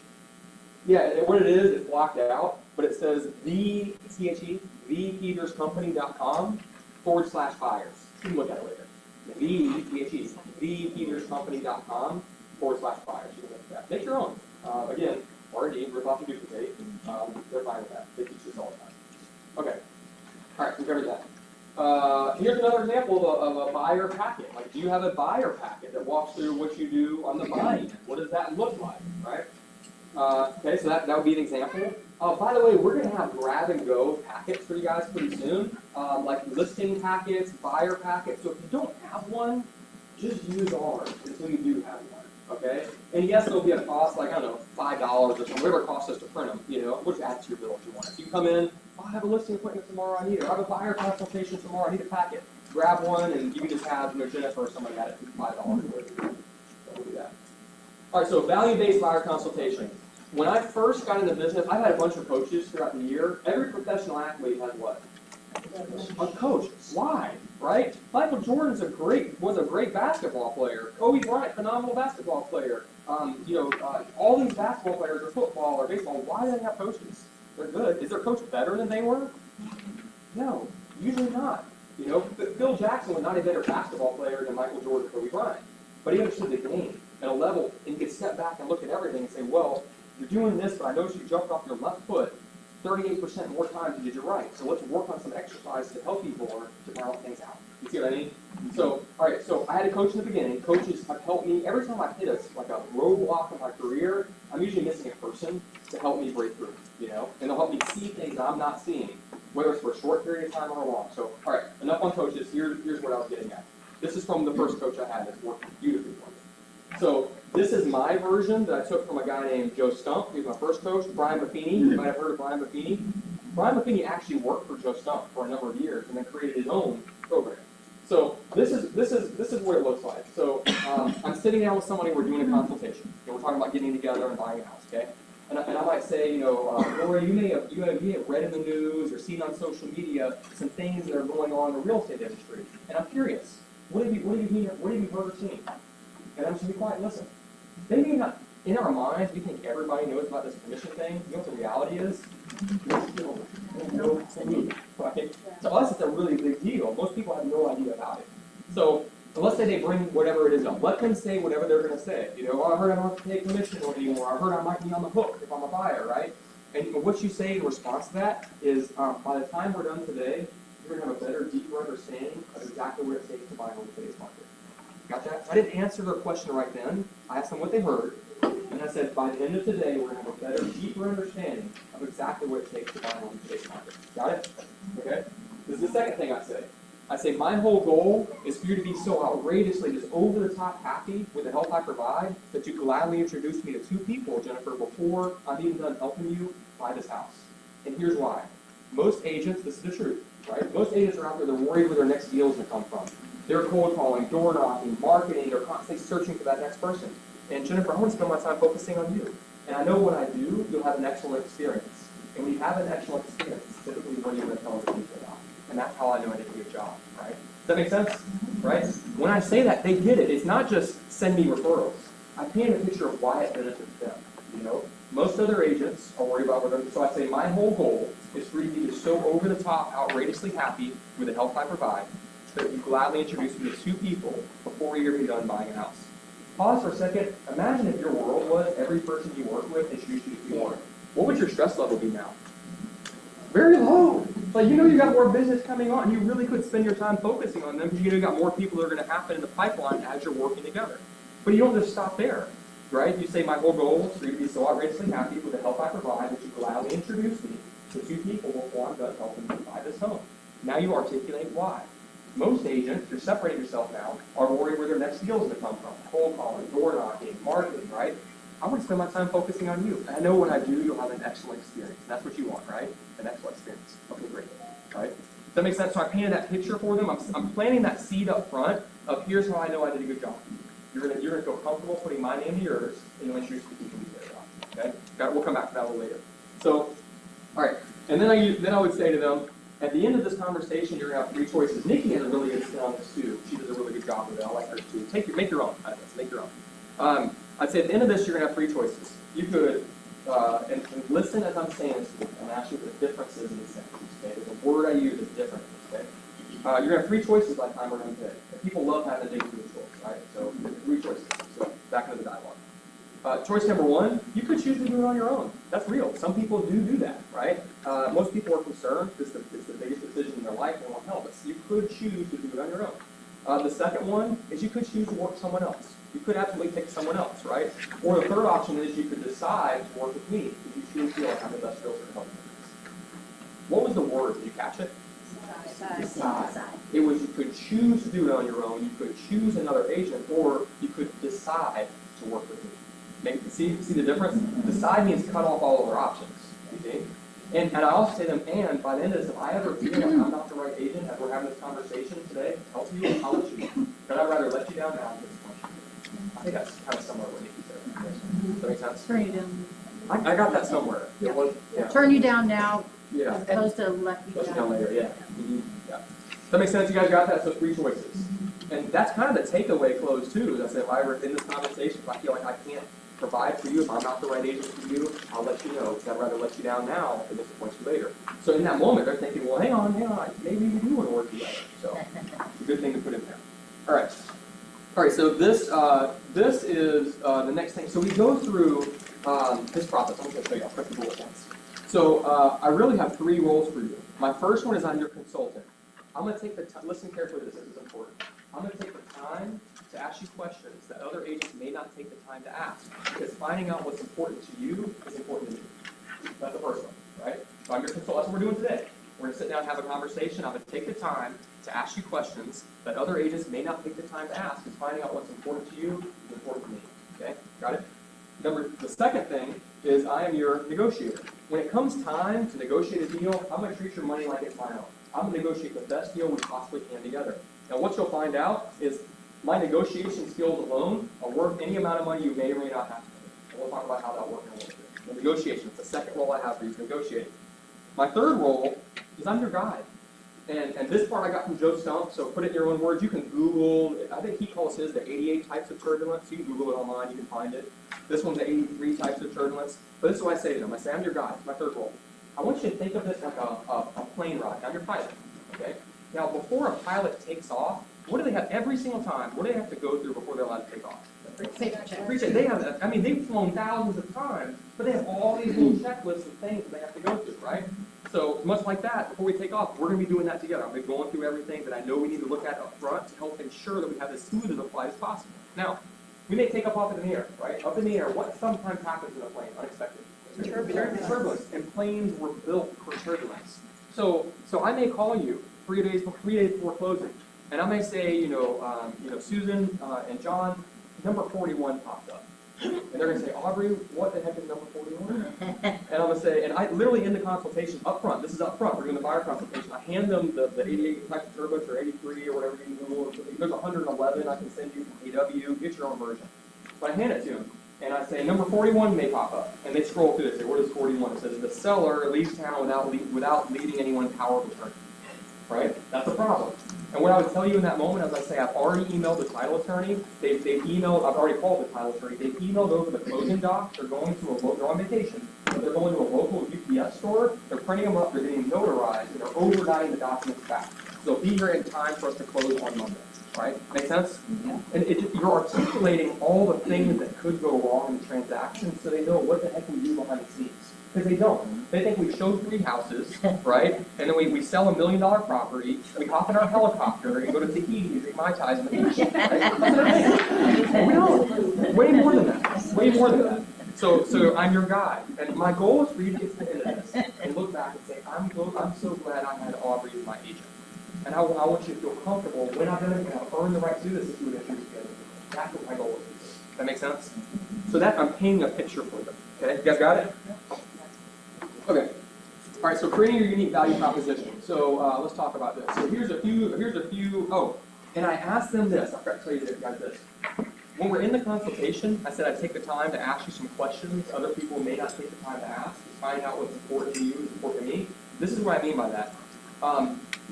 Yeah, what it is, it's blocked out, but it says thepeterscompany.com/buyers. You can look at it later. thepeterscompany.com/buyers. You can look at that. Make your own. Again, R&D, rip off and duplicate. They're fine with that. They teach this all the time. Okay. All right, we covered that. Here's another example of a buyer packet. Like, do you have a buyer packet that walks through what you do on the buying end? What does that look like, right? Okay, so that would be an example. By the way, we're going to have grab-and-go packets for you guys pretty soon, like listing packets, buyer packets. So if you don't have one, just use ours until you do have one, okay? And yes, there'll be a cost, like, I don't know, $5 or something, whatever it costs us to print them, you know, which adds to your bill if you want. If you come in, oh, I have a listing appointment tomorrow, I need it. Or I have a buyer consultation tomorrow, I need a packet. Grab one, and you can just have, you know, Jennifer or somebody at it for $5. So we'll do that. All right, so value-based buyer consultation. When I first got into business, I had a bunch of coaches throughout the year. Every professional athlete has what? A coach. Why? Right? Michael Jordan was a great basketball player. Kobe Bryant, phenomenal basketball player. All these basketball players or football or baseball, why do they have coaches? They're good. Is their coach better than they were? No, usually not. Phil Jackson was not a better basketball player than Michael Jordan or Kobe Bryant, but he understood the game at a level, and he could step back and look at everything and say, well, you're doing this, but I noticed you jumped off your left foot 38% more times than you did your right. So let's work on some exercise to help you more to balance things out. You see what I mean? So, all right, so I had a coach in the beginning. Coaches have helped me. Every time I hit a roadblock in my career, I'm usually missing a person to help me break through, and they'll help me see things that I'm not seeing, whether it's for a short period of time or a long. So, all right, enough on coaches. Here's what I was getting at. This is from the first coach I had that's worked beautifully for me. So this is my version that I took from a guy named Joe Stump. He was my first coach. Brian Buffini. You might have heard of Brian Buffini. Brian Buffini actually worked for Joe Stump for a number of years and then created his own program. So this is what it looks like. So I'm sitting down with somebody. We're doing a consultation. We're talking about getting together and buying a house. Okay. And I might say, Laura, you may have read in the news or seen on social media some things that are going on in the real estate industry. And I'm curious, what have you heard or seen? And I'm just going to be quiet and listen. They may not, in our minds, we think everybody knows about this commission thing. You know what the reality is? Right? To us, it's a really big deal. Most people have no idea about it. So let's say they bring whatever it is up. Let them say whatever they're going to say. I heard I don't have to pay commission anymore. I heard I might be on the hook if I'm a buyer, right? And what you say in response to that is, by the time we're done today, you're going to have a better, deeper understanding of exactly what it takes to buy a home in today's market. Got that? I didn't answer their question right then. I asked them what they heard, and I said, by the end of today, we're going to have a better, deeper understanding of exactly what it takes to buy a home in today's market. Got it? Okay? This is the second thing I say. I say, my whole goal is for you to be so outrageously just over-the-top happy with the help I provide that you gladly introduce me to 2 people, Jennifer, before I'm even done helping you buy this house. And here's why. Most agents, this is the truth, right? Most agents are out there, they're worried where their next deal is going to come from. They're cold calling, door knocking, marketing, they're constantly searching for that next person. And Jennifer, I want to spend my time focusing on you. And I know when I do, you'll have an excellent experience. And when you have an excellent experience, typically what are you going to tell other people about? And that's how I know I did a good job, right? Does that make sense? Right? When I say that, they get it. It's not just send me referrals. I paint a picture of why it benefits them. Most other agents are worried about them. So I say my whole goal is for you to be just so over the top, outrageously happy with the help I provide that you gladly introduce me to 2 people before you're even done buying a house. Pause for a second. Imagine if your world was every person you work with introduced you to people. What would your stress level be now? Very low. Like, you got more business coming on. You really could spend your time focusing on them because you got more people that are going to happen in the pipeline as you're working together. But you don't just stop there, right? You say, my whole goal is for you to be so outrageously happy with the help I provide that you gladly introduce me to 2 people before I'm done helping you buy this home. Now you articulate why. Most agents, you're separating yourself now, are worried where their next deal is going to come from. Cold calling, door knocking, marketing, right? I want to spend my time focusing on you. And I know when I do, you'll have an excellent experience. And that's what you want, right? An excellent experience. Okay, great. Right? Does that make sense? So I painted that picture for them. I'm planting that seed up front of here's how I know I did a good job. You're going to feel comfortable putting my name to yours, and you'll introduce the people you care about. Okay? We'll come back to that a little later. So, all right. And then I would say to them, at the end of this conversation, you're going to have 3 choices. Nikki has a really good spin on this too. She does a really good job with it. I like her too. Make your own out of this. Make your own. I'd say at the end of this, you're going to have 3 choices. You could, and listen as I'm saying this, and ask you what the difference is in the sentences. Okay? The word I use is different. Okay? You're going to have 3 choices by the time we're done today. And people love having a big choice, right? So 3 choices. So back into the dialogue. Choice number 1, you could choose to do it on your own. That's real. Some people do that, right? Most people are concerned. It's the biggest decision in their life and want help. But you could choose to do it on your own. The second one is you could choose to work with someone else. You could absolutely pick someone else, right? Or the third option is you could decide to work with me if you truly feel like I'm the best skills to help you. What was the word? Did you catch it? Decide. It was you could choose to do it on your own. You could choose another agent, or you could decide to work with me. See the difference? Decide means cut off all other options. You see? And I also say to them, and by the end of this, if I ever feel like I'm not the right agent as we're having this conversation today, help you, I'll let you know. But I'd rather let you down than ask this question. I think that's kind of similar to what Nikki said. Does that make sense? Turn you down. I got that somewhere. Yeah. It was, yeah. Turn you down now Yeah. as opposed to let you Let's down. down later, yeah. Yeah. That makes sense, you guys got that, so 3 choices. And that's kind of the takeaway close too, is I said, if I were in this conversation, if I feel like I can't provide for you, if I'm not the right agent for you, I'll let you know, because I'd rather let you down now than disappoint you later. So in that moment, they're thinking, well, hang on, maybe we do want to work together. So it's a good thing to put in there. All right, so this is the next thing. So we go through this process. I'm going to show you, I'll put the bullet points. So I really have 3 roles for you. My first one is I'm your consultant. I'm going to take the time, listen carefully to this, this is important. I'm going to take the time to ask you questions that other agents may not take the time to ask, because finding out what's important to you is important to me. That's the first one, right? So I'm your consultant, that's what we're doing today. We're going to sit down and have a conversation. I'm going to take the time to ask you questions that other agents may not take the time to ask, because finding out what's important to you is important to me. Okay, got it? The second thing is I am your negotiator. When it comes time to negotiate a deal, I'm going to treat your money like it's my own. I'm going to negotiate the best deal we possibly can together. Now what you'll find out is my negotiation skills alone are worth any amount of money you may or may not have to pay. And we'll talk about how that works in a little bit. The negotiation is the second role I have for you is negotiating. My third role is I'm your guide. And this part I got from Joe Stump, so put it in your own words. You can Google, I think he calls his the 88 types of turbulence. You can Google it online, you can find it. This one's the 83 types of turbulence. But this is what I say to them. I say, I'm your guide, my third role. I want you to think of this like a plane ride. I'm your pilot, okay? Now, before a pilot takes off, what do they have every single time? What do they have to go through before they're allowed to take off? Safety check. Appreciate they have, I mean, they've flown thousands of times, but they have all these little checklists of things that they have to go through, right? So much like that, before we take off, we're going to be doing that together. I'm going to be going through everything that I know we need to look at up front to help ensure that we have as smooth of a flight as possible. Now, we may take off in the air, right? Up in the air, what sometimes happens in a plane, unexpected? Turbulence. And planes were built for turbulence. So I may call you 3 days before closing, and I may say, Susan and John, number 41 popped up. And they're going to say, Aubrey, what the heck is number 41? And I'm going to say, and I literally in the consultation up front, this is up front, we're doing the buyer consultation, I hand them the 88 types of turbulence or 83 or whatever you can Google. There's 111 I can send you from AW, get your own version. But I hand it to them, and I say, number 41 may pop up. And they scroll through it and say, what is 41? It says, the seller leaves town without leaving anyone power of attorney. Right? That's a problem. And what I would tell you in that moment, as I say, I've already emailed the title attorney. They've emailed, I've already called the title attorney. They've emailed over the closing docs. They're going to they're on vacation, but they're going to a local UPS store. They're printing them up. They're getting notarized, and they're overnighting the documents back. So they'll be here in time for us to close on Monday. Right? Make sense? Yeah. And you're articulating all the things that could go wrong in the transaction, so they know what the heck we do behind the scenes. Because they don't. They think we show 3 houses, right? And then we sell $1 million property, we hop in our helicopter and go to Tahiti and drink Mai Tais on the beach. Right? That's what they think. We don't. Way more than that. Way more than that. So I'm your guide. And my goal is for you to get to the end of this and look back and say, I'm so glad I had Aubrey as my agent. And I want you to feel comfortable when I'm going to earn the right to do this if you would introduce together. That's what my goal is. Does that make sense? So that I'm painting a picture for them. Okay, you guys got it? Okay. All right. So creating your unique value proposition. So let's talk about this. So here's a few. Oh, and I asked them this. I forgot to tell you guys this. When we're in the consultation, I said I'd take the time to ask you some questions other people may not take the time to ask, to find out what's important to you, what's important to me. This is what I mean by that.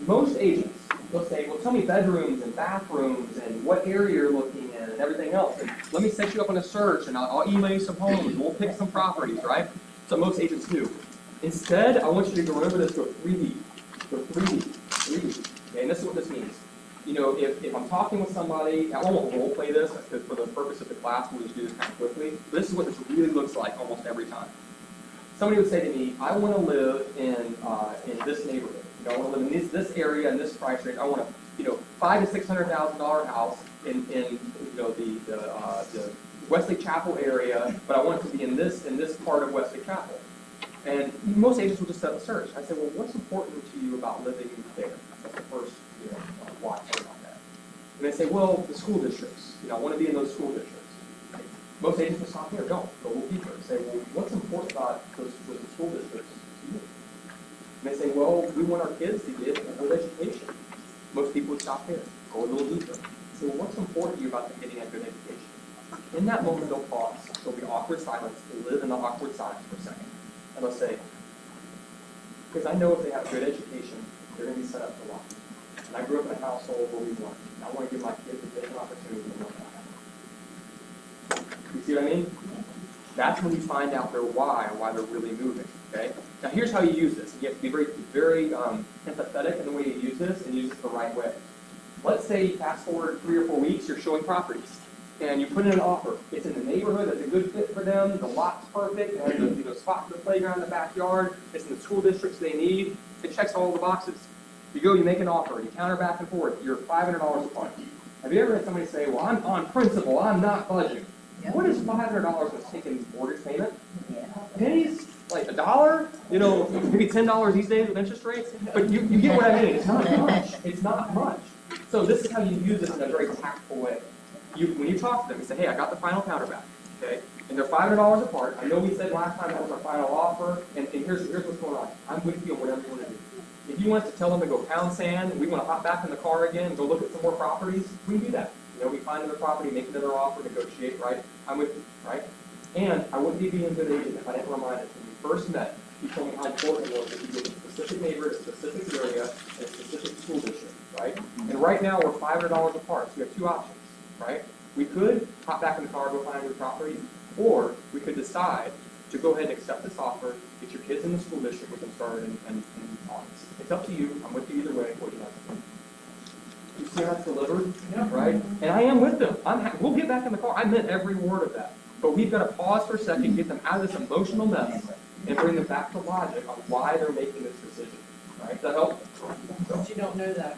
Most agents will say, well, tell me bedrooms and bathrooms and what area you're looking in and everything else. And let me set you up on a search and I'll email you some homes and we'll pick some properties, right? So most agents do. Instead, I want you to remember this, go 3D. Go 3D. Okay, and this is what this means. If I'm talking with somebody, I won't role play this because for the purpose of the class, we'll just do this kind of quickly. But this is what this really looks like almost every time. Somebody would say to me, I want to live in this neighborhood. I want to live in this area and this price range. I want a $500,000 to $600,000 house in the Wesley Chapel area, but I want it to be in this part of Wesley Chapel. And most agents will just set a search. I say, well, what's important to you about living there? That's the first why on that. And they say, well, the school districts. I want to be in those school districts. Most agents will stop there. Don't go a little deeper and say, well, what's important about those school districts to you? And they say, well, we want our kids to get a good education. Most people would stop there, go a little deeper. Say, well, what's important to you about them getting a good education? In that moment, they'll pause. There'll be awkward silence. They'll live in the awkward silence for a second. And they'll say, because I know if they have a good education, they're going to be set up for life. And I grew up in a household where we learned. And I want to give my kids a different opportunity to learn that. You see what I mean? That's when you find out their why and why they're really moving. Okay? Now here's how you use this. You have to be very empathetic in the way you use this and use it the right way. Let's say fast forward 3 or 4 weeks, you're showing properties. And you put in an offer. It's in the neighborhood that's a good fit for them. The lot's perfect. It has a spot for the playground in the backyard. It's in the school districts they need. It checks all the boxes. You go, you make an offer. You counter back and forth. You're $500 apart. Have you ever had somebody say, well, I'm on principle. I'm not budging. Yeah. What is $500 in a stinking mortgage payment? Yeah. Pennies? Like $1? You know, maybe $10 these days with interest rates? But you get what I mean. It's not much. It's not much. So this is how you use this in a very tactful way. When you talk to them, you say, hey, I got the final counter back, okay? And they're $500 apart. I know we said last time that was our final offer, and here's what's going on. I'm with you on whatever you want to do. If you want us to tell them to go pound sand, and we want to hop back in the car again and go look at some more properties, we can do that. You know, we find another property, make another offer, negotiate, right? I'm with you, right? And I wouldn't be being a good agent if I didn't remind us when we first met, you told me how important it was that you get a specific neighborhood, a specific area, and a specific school district, right? And right now we're $500 apart, so we have two options. Right? We could hop back in the car, go find a new property, or we could decide to go ahead and accept this offer, get your kids in the school district, get them started in August. It's up to you. I'm with you either way. What do you like to do? You see how that's delivered? Yeah. Right? And I am with them. We'll get back in the car. I meant every word of that. But we've got to pause for a second, get them out of this emotional mess, and bring them back to logic on why they're making this decision. Right? Does that help? But you don't know that.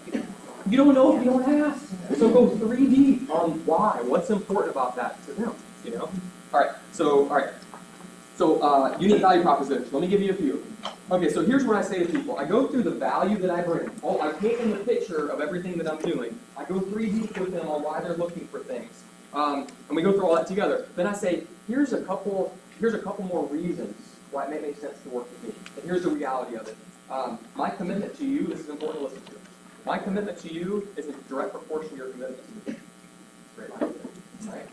You don't know if you don't ask. So go 3 deep on why. What's important about that to them? You know? All right. So unique value propositions. Let me give you a few. Okay, so here's what I say to people. I go through the value that I bring. Oh, I paint them the picture of everything that I'm doing. I go 3 deep with them on why they're looking for things. And we go through all that together. Then I say, here's a couple more reasons why it may make sense to work with me. And here's the reality of it. My commitment to you, this is important to listen to. My commitment to you is in direct proportion to your commitment to me. Great line, right?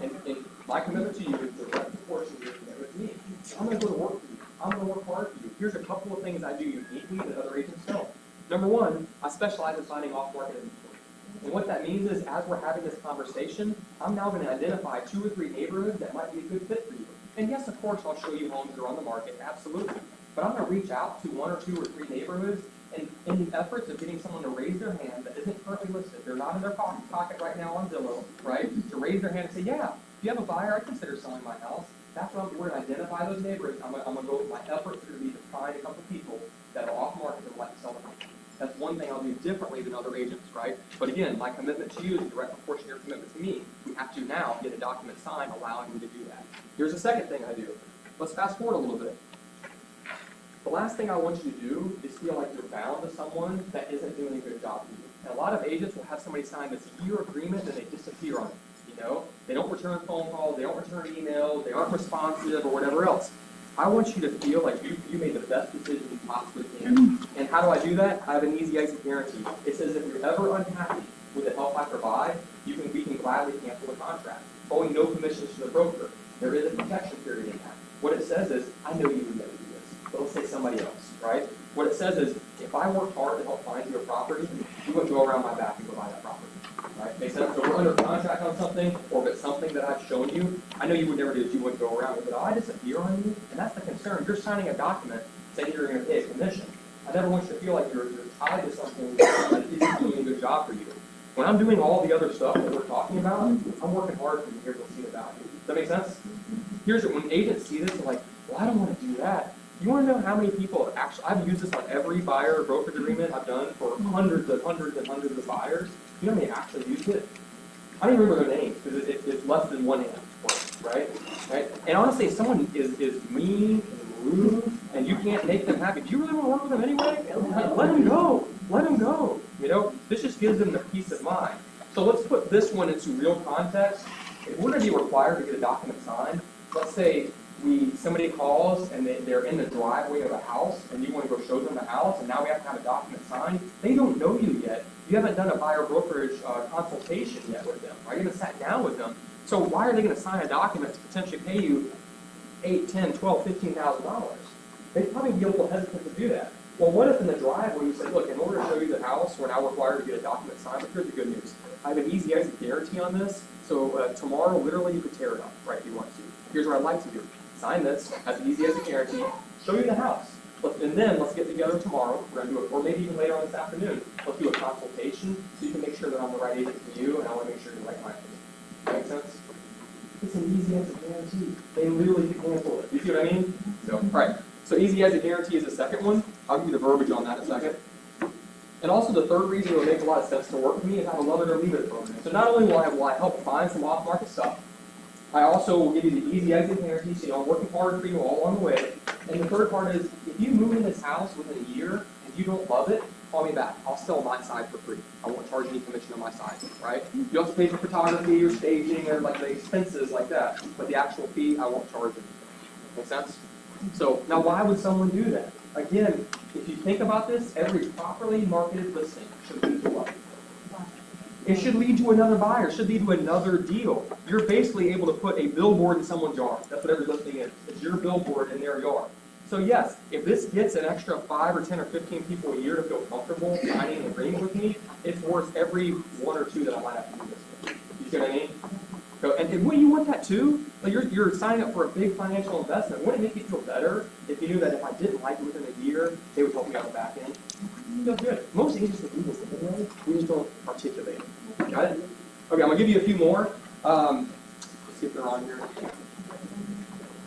And my commitment to you is in direct proportion to your commitment to me. I'm going to go to work for you. I'm going to work hard for you. Here's a couple of things I do uniquely that other agents don't. Number one, I specialize in finding off-market inventory. And what that means is, as we're having this conversation, I'm now going to identify 2 or 3 neighborhoods that might be a good fit for you. And yes, of course, I'll show you homes that are on the market, absolutely. But I'm going to reach out to 1 or 2 or 3 neighborhoods, and in the efforts of getting someone to raise their hand that isn't currently listed, they're not in their pocket right now on Zillow, right? To raise their hand and say, yeah, if you have a buyer, I consider selling my house. That's what we're going to identify those neighborhoods. I'm going to go with my efforts are going to be to find a couple people that are off market that would like to sell the house. That's one thing I'll do differently than other agents, right? But again, my commitment to you is a direct proportion to your commitment to me. We have to now get a document signed allowing me to do that. Here's the second thing I do. Let's fast forward a little bit. The last thing I want you to do is feel like you're bound to someone that isn't doing a good job for you. And a lot of agents will have somebody sign this year agreement and they disappear on it. You know, they don't return phone calls, they don't return emails, they aren't responsive or whatever else. I want you to feel like you made the best decision you possibly can. And how do I do that? I have an easy exit guarantee. It says if you're ever unhappy with the help I provide, we can gladly cancel the contract, owing no commissions to the broker. There is a protection period in that. What it says is, I know you would never do this, but let's say somebody else, right? What it says is, if I worked hard to help find you a property, you wouldn't go around my back and go buy that property. Right? Makes sense? So if we're under contract on something, or if it's something that I've shown you, I know you would never do this, you wouldn't go around it, but I disappear on you, and that's the concern. You're signing a document saying you're going to pay a commission. I never want you to feel like you're tied to something that isn't doing a good job for you. When I'm doing all the other stuff that we're talking about, I'm working hard for you here to see the value. Does that make sense? Here's it. When agents see this, they're like, well, I don't want to do that. You want to know how many people have actually, I've used this on every buyer or brokerage agreement I've done for hundreds and hundreds of buyers. You know how many actually used it? I don't even remember their names because it's less than one hand, right? And honestly, if someone is mean and rude and you can't make them happy, do you really want to work with them anyway? Let them go. Let them go. You know, this just gives them the peace of mind. So let's put this one into real context. If we're going to be required to get a document signed, let's say somebody calls and they're in the driveway of a house and you want to go show them the house and now we have to have a document signed. They don't know you yet. You haven't done a buyer brokerage consultation yet with them, right? You haven't sat down with them. So why are they going to sign a document to potentially pay you $8, $10, $12, $15,000? They'd probably be a little hesitant to do that. Well, what if in the driveway you say, look, in order to show you the house, we're now required to get a document signed, but here's the good news. I have an easy exit guarantee on this, so tomorrow, literally, you could tear it up, right, if you want to. Here's what I'd like to do. Sign this, has an easy exit guarantee, show you the house. And then let's get together tomorrow, we're going to do it, or maybe even later on this afternoon, let's do a consultation so you can make sure that I'm the right agent for you, and I want to make sure you're the right client for me. Make sense? It's an easy exit guarantee. They literally can cancel it. You see what I mean? So, all right. So easy exit guarantee is the second one. I'll give you the verbiage on that in a second. And also the third reason it would make a lot of sense to work with me is I have a love it or leave it program. So not only will I help find some off-market stuff, I also will give you the easy exit guarantee, so I'm working hard for you all along the way. And the third part is, if you move in this house within a year and you don't love it, call me back. I'll sell my side for free. I won't charge any commission on my side, right? You have to pay for photography or staging or like the expenses like that, but the actual fee, I won't charge anything. Make sense? So now why would someone do that? Again, if you think about this, every properly marketed listing should lead to what? It should lead to another buyer, should lead to another deal. You're basically able to put a billboard in someone's yard. That's what every listing is. It's your billboard in their yard. So yes, if this gets an extra 5 or 10 or 15 people a year to feel comfortable signing an agreement with me, it's worth every 1 or 2 that I might have to do this with. You see what I mean? So, and wouldn't you want that too? Like you're signing up for a big financial investment. Wouldn't it make you feel better if you knew that if I didn't like it within a year, they would help me on the back end? You feel good. Most agents that do this anyway, we just don't articulate it. Got it? Okay, I'm gonna give you a few more. Let's see if they're on here.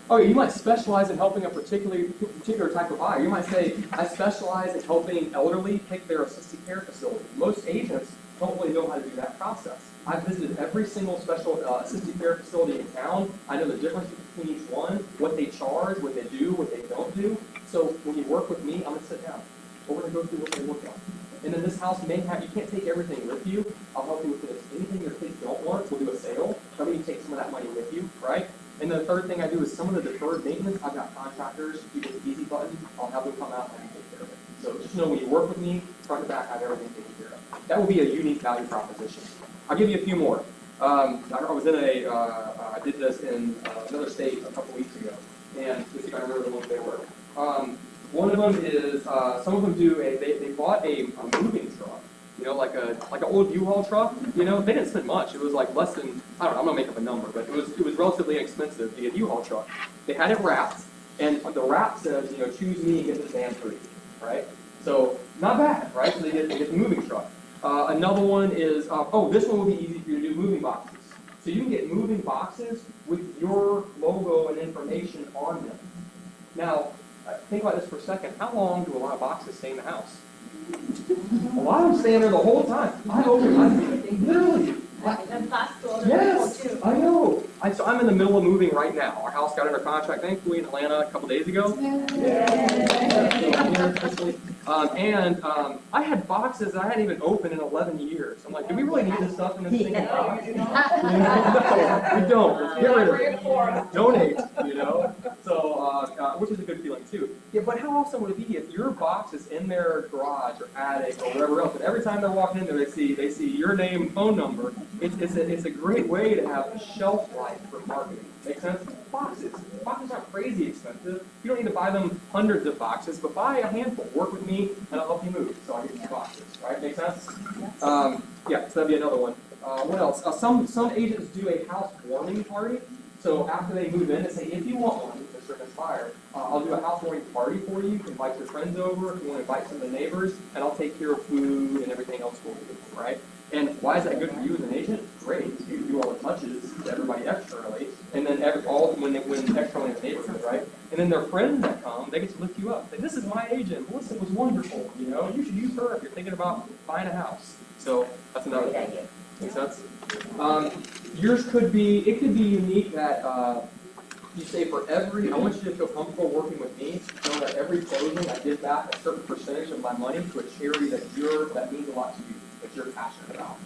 Okay, you might specialize in helping a particular type of buyer. You might say, I specialize in helping elderly pick their assisted care facility. Most agents don't really know how to do that process. I've visited every single special assisted care facility in town. I know the difference between each one, what they charge, what they do, what they don't do. So when you work with me, I'm going to sit down. We're going to go through what they look like. And then this house may have, you can't take everything with you. I'll help you with this. Anything your kids don't want, we'll do a sale. That means you take some of that money with you, right? And the third thing I do is some of the deferred maintenance, I've got contractors, people with the easy button, I'll have them come out and take care of it. So just know when you work with me, front to back, I have everything taken care of. That will be a unique value proposition. I'll give you a few more. I was in I did this in another state a couple weeks ago, and let's see if I remember the ones they were. One of them is, some of them do they bought a moving truck, you know, like an old U-Haul truck. You know, they didn't spend much. It was like less than, I don't know, I'm gonna make up a number, but it was relatively inexpensive to get a U-Haul truck. They had it wrapped, and the wrap says, you know, choose me and get this van free, right? So not bad, right? So they get the moving truck. Another one is, this one will be easy for you to do, moving boxes. So you can get moving boxes with your logo and information on them. Now, think about this for a second. How long do a lot of boxes stay in the house? A lot of them stay in there the whole time. Literally. Yes, I know. So I'm in the middle of moving right now. Our house got under contract, thankfully, in Atlanta a couple days ago. I had boxes that I hadn't even opened in 11 years. I'm like, do we really need this stuff in this single box? No, we don't. Let's get rid of it. Donate, you know? So, which is a good feeling too. Yeah, but how awesome would it be if your box is in their garage or attic or wherever else, and every time they're walking in there, they see your name and phone number. It's a great way to have a shelf life for marketing. Make sense? Boxes. Boxes aren't crazy expensive. You don't need to buy them hundreds of boxes, but buy a handful. Work with me, and I'll help you move. So I get these boxes. Right? Make sense? Yeah. So that'd be another one. What else? Some agents do a house warming party. So after they move in, they say, if you want one, Mr. Inspired, I'll do a housewarming party for you. You can invite your friends over. If you want to invite some of the neighbors, and I'll take care of food and everything else for you. Right? And why is that good for you as an agent? Great. You do all the touches to everybody externally, and then when externally in the neighborhood, right? And then their friends that come, they get to lift you up. Say, this is my agent. Melissa was wonderful. You know, you should use her if you're thinking about buying a house. So that's another thing. Makes sense? Yours could be unique that you say for every, I want you to feel comfortable working with me, know that every closing I give back a certain percentage of my money to a charity that means a lot to you, that you're passionate about.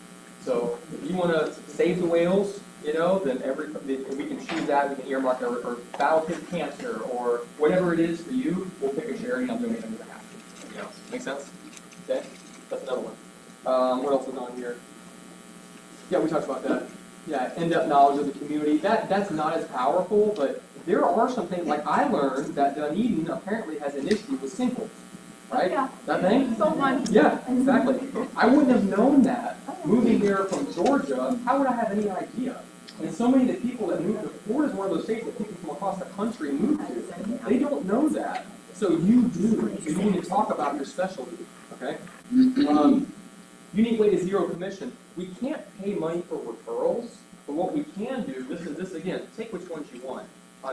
So if you want to save the whales, you know, then we can choose that, we can earmark or battle kid cancer or whatever it is for you, we'll pick a charity and I'll donate on your behalf. You know, make sense? Okay? That's another one. What else is on here? Yeah, we talked about that. Yeah, in-depth knowledge of the community. That's not as powerful, but there are some things, like I learned that Dunedin apparently has an issue with sinkholes, right? Yeah. That thing? Sold one. Yeah, exactly. I wouldn't have known that. Moving here from Georgia, how would I have any idea? And so many of the people that move to Florida is one of those states that people from across the country move to. They don't know that. So you do. So you need to talk about your specialty, okay? Unique way to zero commission. We can't pay money for referrals, but what we can do, this again, take which ones you want.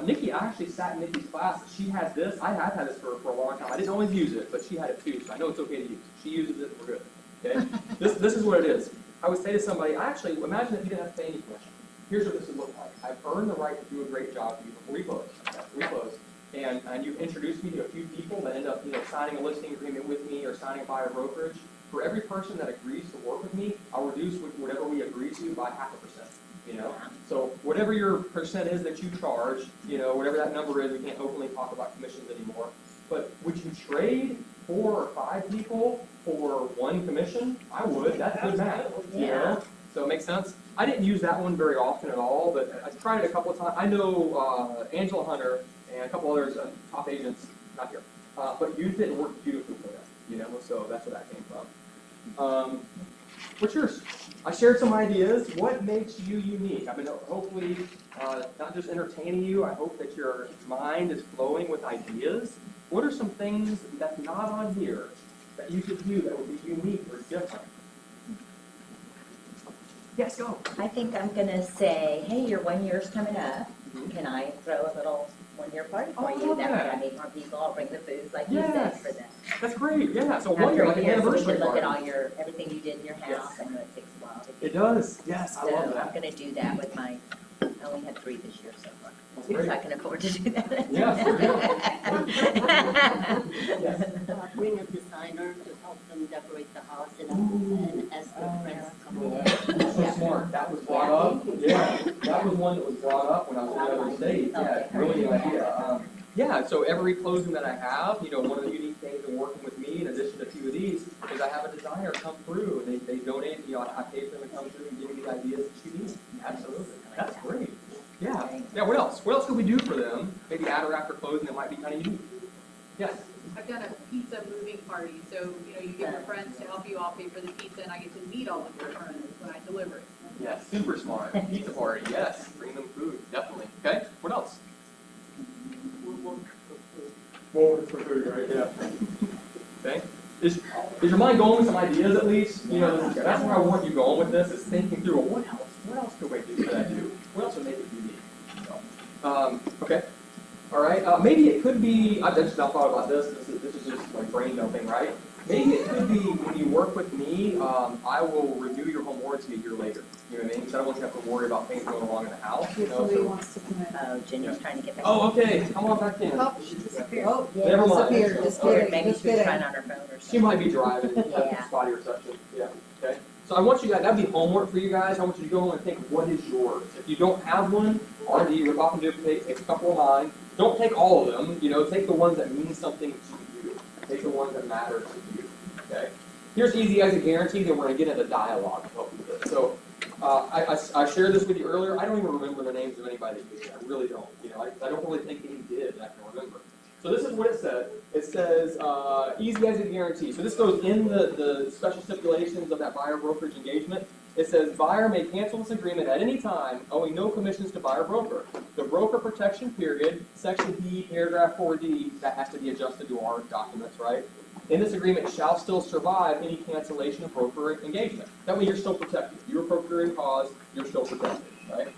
Nikki, I actually sat in Nikki's class. She has this. I've had this for a long time. I didn't always use it, but she had it too, so I know it's okay to use. She uses it, we're good. Okay? This is what it is. I would say to somebody, actually, imagine if you didn't have to pay any commission. Here's what this would look like. I've earned the right to do a great job for you before we close. After we close. And you've introduced me to a few people that end up, signing a listing agreement with me or signing a buyer brokerage. For every person that agrees to work with me, I'll reduce whatever we agree to by 0.5%. So whatever your percent is that you charge, whatever that number is, we can't openly talk about commissions anymore. But would you trade 4 or 5 people for 1 commission? I would. That's good math. So it makes sense. I didn't use that one very often at all, but I tried it a couple of times. I know Angela Hunter and a couple others, top agents, not here, but used it and worked beautifully for them. So that's where that came from. What's yours? I shared some ideas. What makes you unique? I've been hopefully not just entertaining you. I hope that your mind is flowing with ideas. What are some things that's not on here that you should do that would be unique or different? Yes, go. I think I'm gonna say, hey, your 1 year's coming up. Can I throw a little 1-year party for Oh, I you? love That way that. I meet more people. I'll bring the food like you said Yes. for them. That's great. Yeah. So After 1 year, a like an year, so we anniversary can look at party. all everything you did in your house. Yes. I know it takes a while to do. It does. Yes, I So love I'm that. gonna do that with I only had 3 this year so far. That's Because great. I can afford to do that. Yes, Yes. Bring a designer to help them decorate the house and ask their friends to come over. So smart. That was brought up. Yeah, that was one that was brought up when I was in the other state. Yeah, really good idea. Yeah, so every closing that I have, one of the unique things in working with me, in addition to a few of these, is I have a designer come through and they donate. I pay for them to come through and give me the ideas that you need. Absolutely. That's great. Yeah. Yeah. What else? What else could we do for them? Maybe at or after closing that might be kind of unique. Yes. I've done a pizza moving party, so, you get your friends to help you all pay for the pizza, and I get to meet all of your friends when I deliver it. Yeah, super smart. Pizza party, yes. Bring them food, definitely. Okay, what else? Well, for food, right? Yeah. Okay. Is your mind going with some ideas at least? That's where I want you going with this, is thinking through, well, what else could I do? What else would make it unique? So, okay. All right. Maybe it could be, I've just not thought about this. This is just like brain dumping, right? Maybe it could be when you work with me, I will renew your home warranty a year later. You know what I mean? So I don't want you to have to worry about things going wrong in the house. Somebody So. wants to come in. Oh, Jenny's trying to get back. Oh, okay. Come on back in. Oh, she disappeared. Oh, Yeah, Never mind. disappeared, just Okay. kidding, Maybe just she was kidding. trying on her phone or something. She might be driving. Yeah. Spotty reception. Yeah. Okay. So I want you guys, that'd be homework for you guys. I want you to go home and think, what is yours? If you don't have one, RD, rip off and duplicate, take a couple of mine. Don't take all of them. Take the ones that mean something to you. Take the ones that matter to you. Okay. Here's easy as a guarantee that we're going to get into dialogue to help you with this. So I shared this with you earlier. I don't even remember the names of anybody that used it. I really don't. I don't really think any did that I can remember. So this is what it said. It says easy as a guarantee. So this goes in the special stipulations of that buyer brokerage engagement. It says buyer may cancel this agreement at any time, owing no commissions to buyer broker. The broker protection period, section B, paragraph 4D, that has to be adjusted to our documents, right? In this agreement shall still survive any cancellation of broker engagement. That way you're still protected. You're procuring cause, you're still protected, right?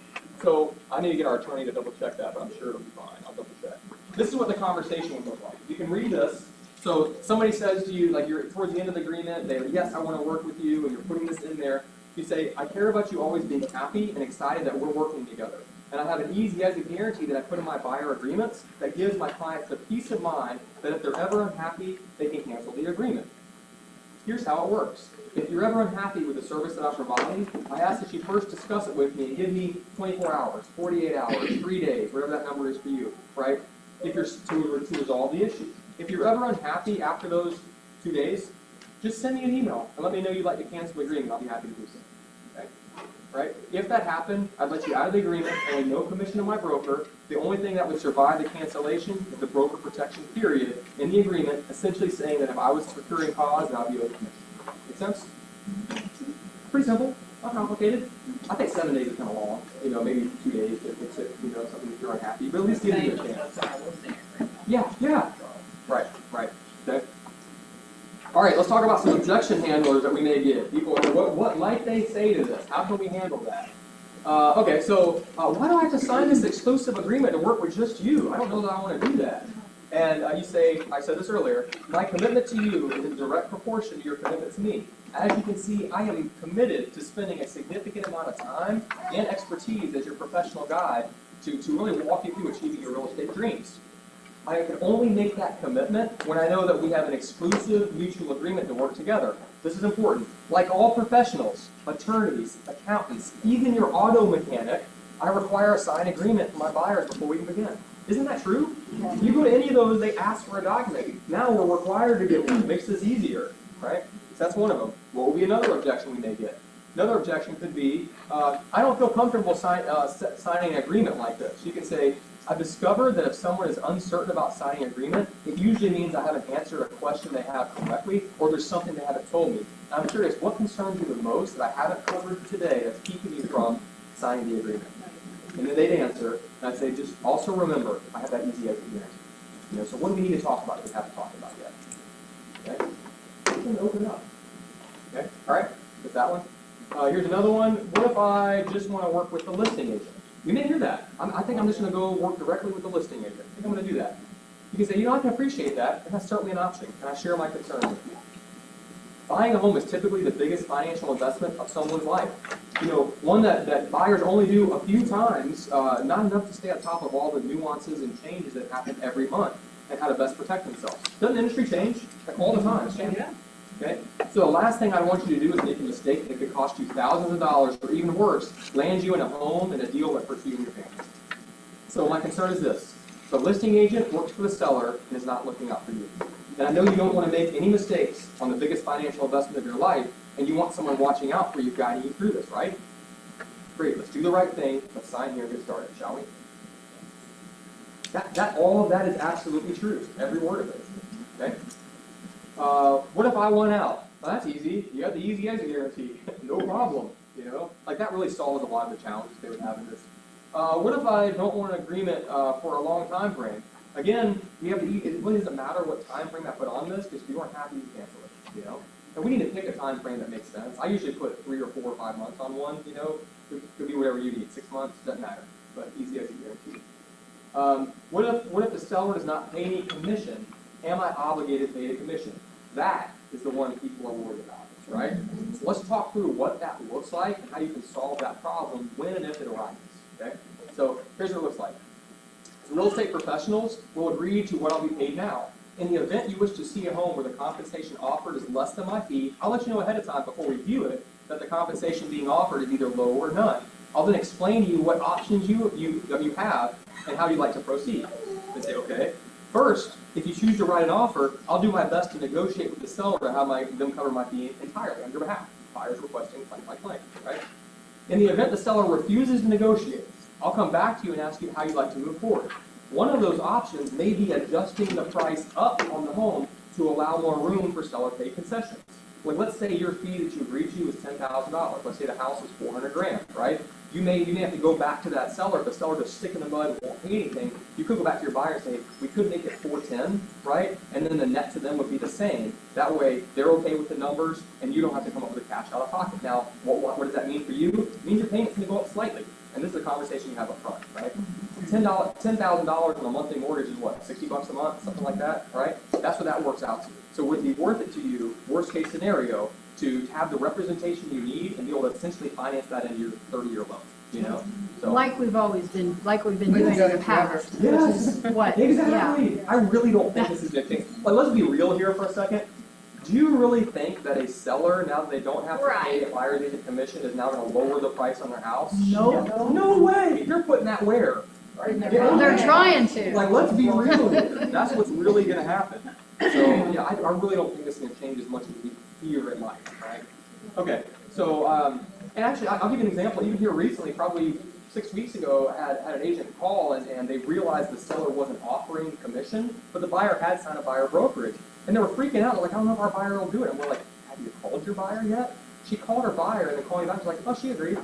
So I need to get our attorney to double check that, but I'm sure it'll be fine. I'll double check. This is what the conversation would look like. You can read this. So somebody says to you, like you're towards the end of the agreement, they're, yes, I want to work with you, and you're putting this in there. You say, I care about you always being happy and excited that we're working together. And I have an easy as a guarantee that I put in my buyer agreements that gives my clients the peace of mind that if they're ever unhappy, they can cancel the agreement. Here's how it works. If you're ever unhappy with the service that I'm providing, I ask that you first discuss it with me and give me 24 hours, 48 hours, 3 days, whatever that number is for you, right? If you're to resolve the issue. If you're ever unhappy after those 2 days, just send me an email and let me know you'd like to cancel the agreement. I'll be happy to do so. Okay? Right? If that happened, I'd let you out of the agreement, only no commission to my broker. The only thing that would survive the cancellation is the broker protection period in the agreement, essentially saying that if I was procuring cause, then I'd be owed commission. Make sense? Pretty simple, not complicated. I think 7 days is kind of long. Maybe 2 days to fix it, something if you're unhappy, but at least give you a chance. Yeah. Right. Okay. All right, let's talk about some objection handlers that we may get. People, what might they say to this? How can we handle that? Okay, so why do I have to sign this exclusive agreement to work with just you? I don't know that I want to do that. And you say, I said this earlier, my commitment to you is in direct proportion to your commitment to me. As you can see, I am committed to spending a significant amount of time and expertise as your professional guide to really walk you through achieving your real estate dreams. I can only make that commitment when I know that we have an exclusive mutual agreement to work together. This is important. Like all professionals, attorneys, accountants, even your auto mechanic, I require a signed agreement from my buyers before we can begin. Isn't that true? You go to any of those, they ask for a document. Now we're required to get one. It makes this easier, right? So that's one of them. What will be another objection we may get? Another objection could be, I don't feel comfortable signing an agreement like this. You can say, I've discovered that if someone is uncertain about signing an agreement, it usually means I haven't answered a question they have correctly, or there's something they haven't told me. I'm curious, what concerns you the most that I haven't covered today that's keeping you from signing the agreement? And then they'd answer, and I'd say, just also remember, I have that easy as the answer. So what do we need to talk about that we haven't talked about yet? Okay? We can open up. Okay? All right? With that one. Here's another one. What if I just want to work with the listing agent? You may hear that. I think I'm just going to go work directly with the listing agent. I think I'm going to do that. You can say, I can appreciate that, and that's certainly an option. Can I share my concerns with you? Buying a home is typically the biggest financial investment of someone's life. One that buyers only do a few times, not enough to stay on top of all the nuances and changes that happen every month and how to best protect themselves. Doesn't the industry change? Like all the time, it's changing. Okay? So the last thing I want you to do is make a mistake that could cost you thousands of dollars, or even worse, land you in a home and a deal that hurts you and your family. So my concern is this. The listing agent works for the seller and is not looking out for you. And I know you don't want to make any mistakes on the biggest financial investment of your life, and you want someone watching out for you, guiding you through this, right? Great, let's do the right thing. Let's sign here and get started, shall we? All of that is absolutely true, every word of it. Okay? What if I want out? Well, that's easy. You have the easy exit guarantee. No problem. Like that really solves a lot of the challenges they would have in this. What if I don't want an agreement for a long time frame? Again, it really doesn't matter what time frame I put on this, because if you aren't happy, you cancel it. And we need to pick a time frame that makes sense. I usually put 3 or 4 or 5 months on one. Could be whatever you need. 6 months doesn't matter, but easy exit guarantee. What if the seller does not pay any commission? Am I obligated to pay the commission? That is the one people are worried about, right? So let's talk through what that looks like and how you can solve that problem when and if it arises. Okay? So here's what it looks like. So real estate professionals will agree to what I'll be paid now. In the event you wish to see a home where the compensation offered is less than my fee, I'll let you know ahead of time before we view it that the compensation being offered is either low or none. I'll then explain to you what options you have and how you'd like to proceed. And say, okay, first, if you choose to write an offer, I'll do my best to negotiate with the seller to have them cover my fee entirely on your behalf. Buyer's requesting blank, right? In the event the seller refuses to negotiate, I'll come back to you and ask you how you'd like to move forward. One of those options may be adjusting the price up on the home to allow more room for seller-paid concessions. Like, let's say your fee that you agreed to is $10,000. Let's say the house is $400,000, right? You may have to go back to that seller. If the seller just stick in the mud and won't pay anything, you could go back to your buyer and say, we could make it $410,000, right? And then the net to them would be the same. That way, they're okay with the numbers, and you don't have to come up with a cash out of pocket. Now, what does that mean for you? It means your payment's going to go up slightly. And this is a conversation you have up front, right? $10,000 on a monthly mortgage is what, $60 a month, something like that, right? That's what that works out to. So would it be worth it to you, worst case scenario, to have the representation you need and be able to essentially finance that into your 30-year loan, So, Like we've been doing in the past. yes, What? exactly. Yeah. I really don't think this is a thing. But let's be real here for a second. Do you really think that a seller, now that they don't have to pay a buyer's agent commission, is now going to lower the price on their house? No way. You're putting that where? Right? They're trying to. Like, let's be real here. That's what's really going to happen. So, yeah, I really don't think this is going to change as much as here in life, right? Okay, so, and actually, I'll give you an example. Even here recently, probably 6 weeks ago, I had an agent call and they realized the seller wasn't offering commission, but the buyer had signed a buyer brokerage. And they were freaking out. They're like, I don't know if our buyer will do it. And we're like, have you called your buyer yet? She called her buyer and then called me back. She's like, oh, she agreed.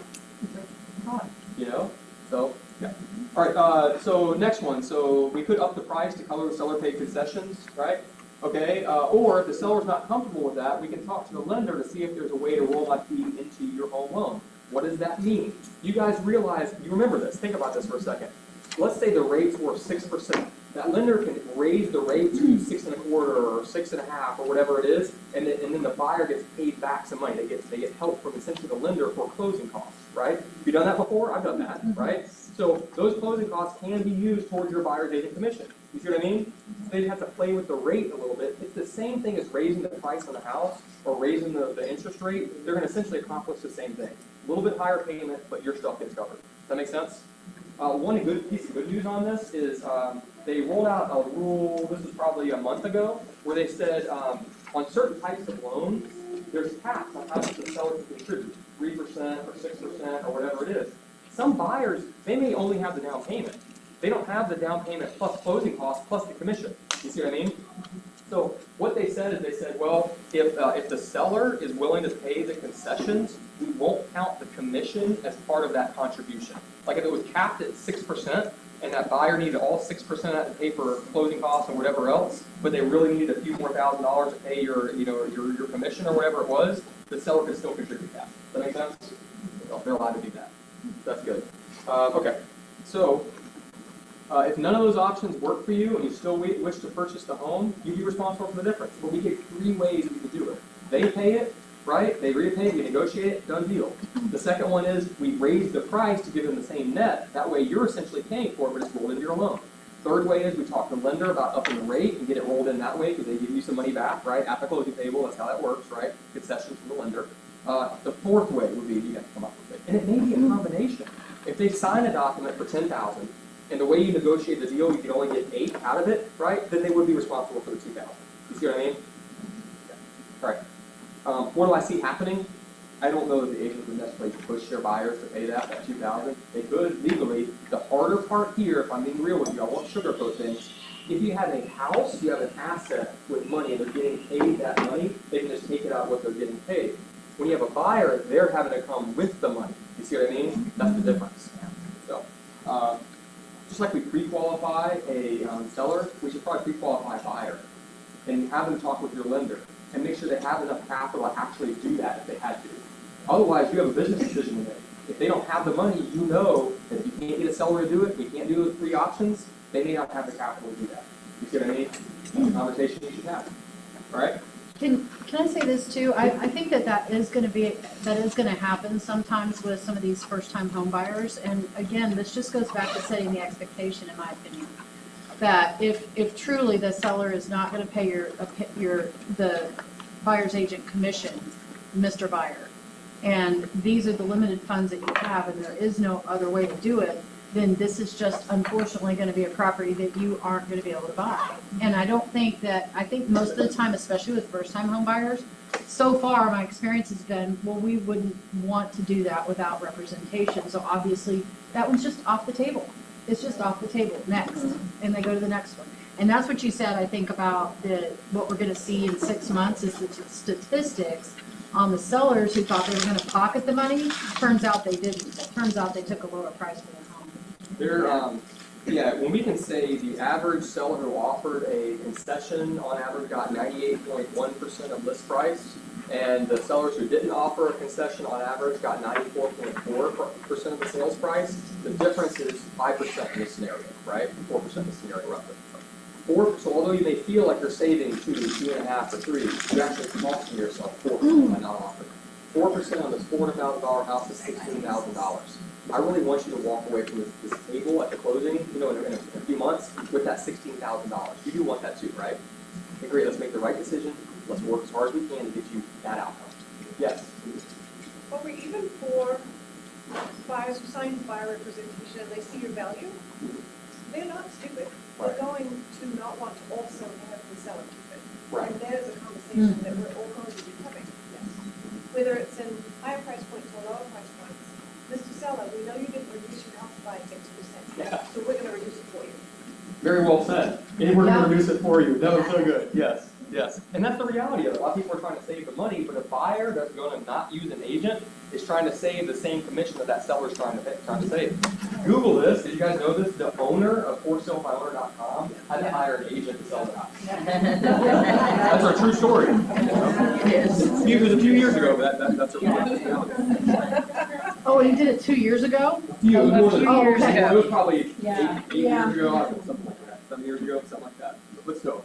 Fine, you know? So, yeah. All right, so next one. So we could up the price to cover the seller paid concessions, right? Okay, or if the seller's not comfortable with that, we can talk to the lender to see if there's a way to roll that fee into your home loan. What does that mean? You guys realize, you remember this, think about this for a second. Let's say the rates were 6%. That lender can raise the rate to 6.25 or 6.5 or whatever it is, and then the buyer gets paid back some money. They get help from essentially the lender for closing costs, right? Have you done that before? I've done that, right? So those closing costs can be used towards your buyer's agent commission. You see what I mean? So they have to play with the rate a little bit. It's the same thing as raising the price on the house or raising the interest rate. They're going to essentially accomplish the same thing. A little bit higher payment, but your stuff gets covered. Does that make sense? One good piece of good news on this is they rolled out a rule, this was probably a month ago, where they said on certain types of loans, there's caps on how much the seller can contribute, 3% or 6% or whatever it is. Some buyers, they may only have the down payment. They don't have the down payment plus closing costs plus the commission. You see what I mean? So what they said is they said, well, if the seller is willing to pay the concessions, we won't count the commission as part of that contribution. Like if it was capped at 6% and that buyer needed all 6% of that to pay for closing costs and whatever else, but they really needed a few more $1,000s to pay your commission or whatever it was, the seller could still contribute that. Does that make sense? So they're allowed to do that. That's good. Okay, so if none of those options work for you and you still wish to purchase the home, you'd be responsible for the difference. But we give 3 ways we can do it. They pay it, right? They repay it, we negotiate it, done deal. The second one is we raise the price to give them the same net. That way you're essentially paying for it, but it's rolled into your loan. Third way is we talk to the lender about upping the rate and get it rolled in that way because they give you some money back, right? At the closing table, that's how that works, right? Concessions from the lender. The fourth way would be you have to come up with it. And it may be a combination. If they sign a document for $10,000, and the way you negotiate the deal, you can only get 8 out of it, right? Then they would be responsible for the $2,000. You see what I mean? Yeah. All right. What do I see happening? I don't know that the agents would necessarily push their buyers to pay that $2,000. They could legally. The harder part here, if I'm being real with you, I won't sugarcoat things. If you have a house, you have an asset with money, and they're getting paid that money, they can just take it out what they're getting paid. When you have a buyer, they're having to come with the money. You see what I mean? That's the difference. So. Just like we pre-qualify a seller, we should probably pre-qualify a buyer and have them talk with your lender and make sure they have enough capital to actually do that if they had to. Otherwise, you have a business decision to make. If they don't have the money, you know that if you can't get a seller to do it, we can't do those 3 options, they may not have the capital to do that. You see what I mean? That's a conversation you should have. All right? Can I say this too? I think that is going to happen sometimes with some of these first-time home buyers. And again, this just goes back to setting the expectation, in my opinion, that if truly the seller is not going to pay the buyer's agent commission, Mr. Buyer, and these are the limited funds that you have, and there is no other way to do it, then this is just unfortunately going to be a property that you aren't going to be able to buy. And I think most of the time, especially with first-time home buyers, so far my experience has been, well, we wouldn't want to do that without representation. So obviously that one's just off the table. It's just off the table. Next. And they go to the next one. And that's what you said, I think, about what we're going to see in 6 months is the statistics on the sellers who thought they were going to pocket the money. Turns out they didn't. It turns out they took a lower price for their home. When we can say the average seller who offered a concession on average got 98.1% of list price, and the sellers who didn't offer a concession on average got 94.4% of the sales price, the difference is 5% in this scenario, right? 4% in this scenario, roughly. So although you may feel like you're saving 2, 2.5, or 3, you're actually costing yourself 4% by not offering. 4% on this $400,000 house is $16,000. I really want you to walk away from this table at the closing, in a few months with that $16,000. You do want that too, right? Okay, great. Let's make the right decision. Let's work as hard as we can to get you that outcome. Yes. Aubrey, even for buyers who sign buyer representation and they see your value, they're not stupid. They're going to not want to also have the seller keep it. Right. And that is a conversation that we're all going to be having. whether it's in higher price points or lower price points. Mr. Seller, we know you didn't reduce your house by 6%, Yeah. so we're gonna reduce it for you. Very well said. And we're Yeah. gonna reduce it for you. That was so good. Yes, yes. And that's the reality of it. A lot of people are trying to save the money, but a buyer that's gonna not use an agent is trying to save the same commission that that seller's trying to save. Google this. Did you guys know this? The owner of ForSaleByOwner.com had to hire an agent to sell the house. That's a true story. It was a few years ago, but that's a reality. Oh, and he did it 2 years ago? It was more than- Oh, okay. It was probably Yeah. eight years ago, I don't know, something like that, 7 years ago, something like that. But let's go.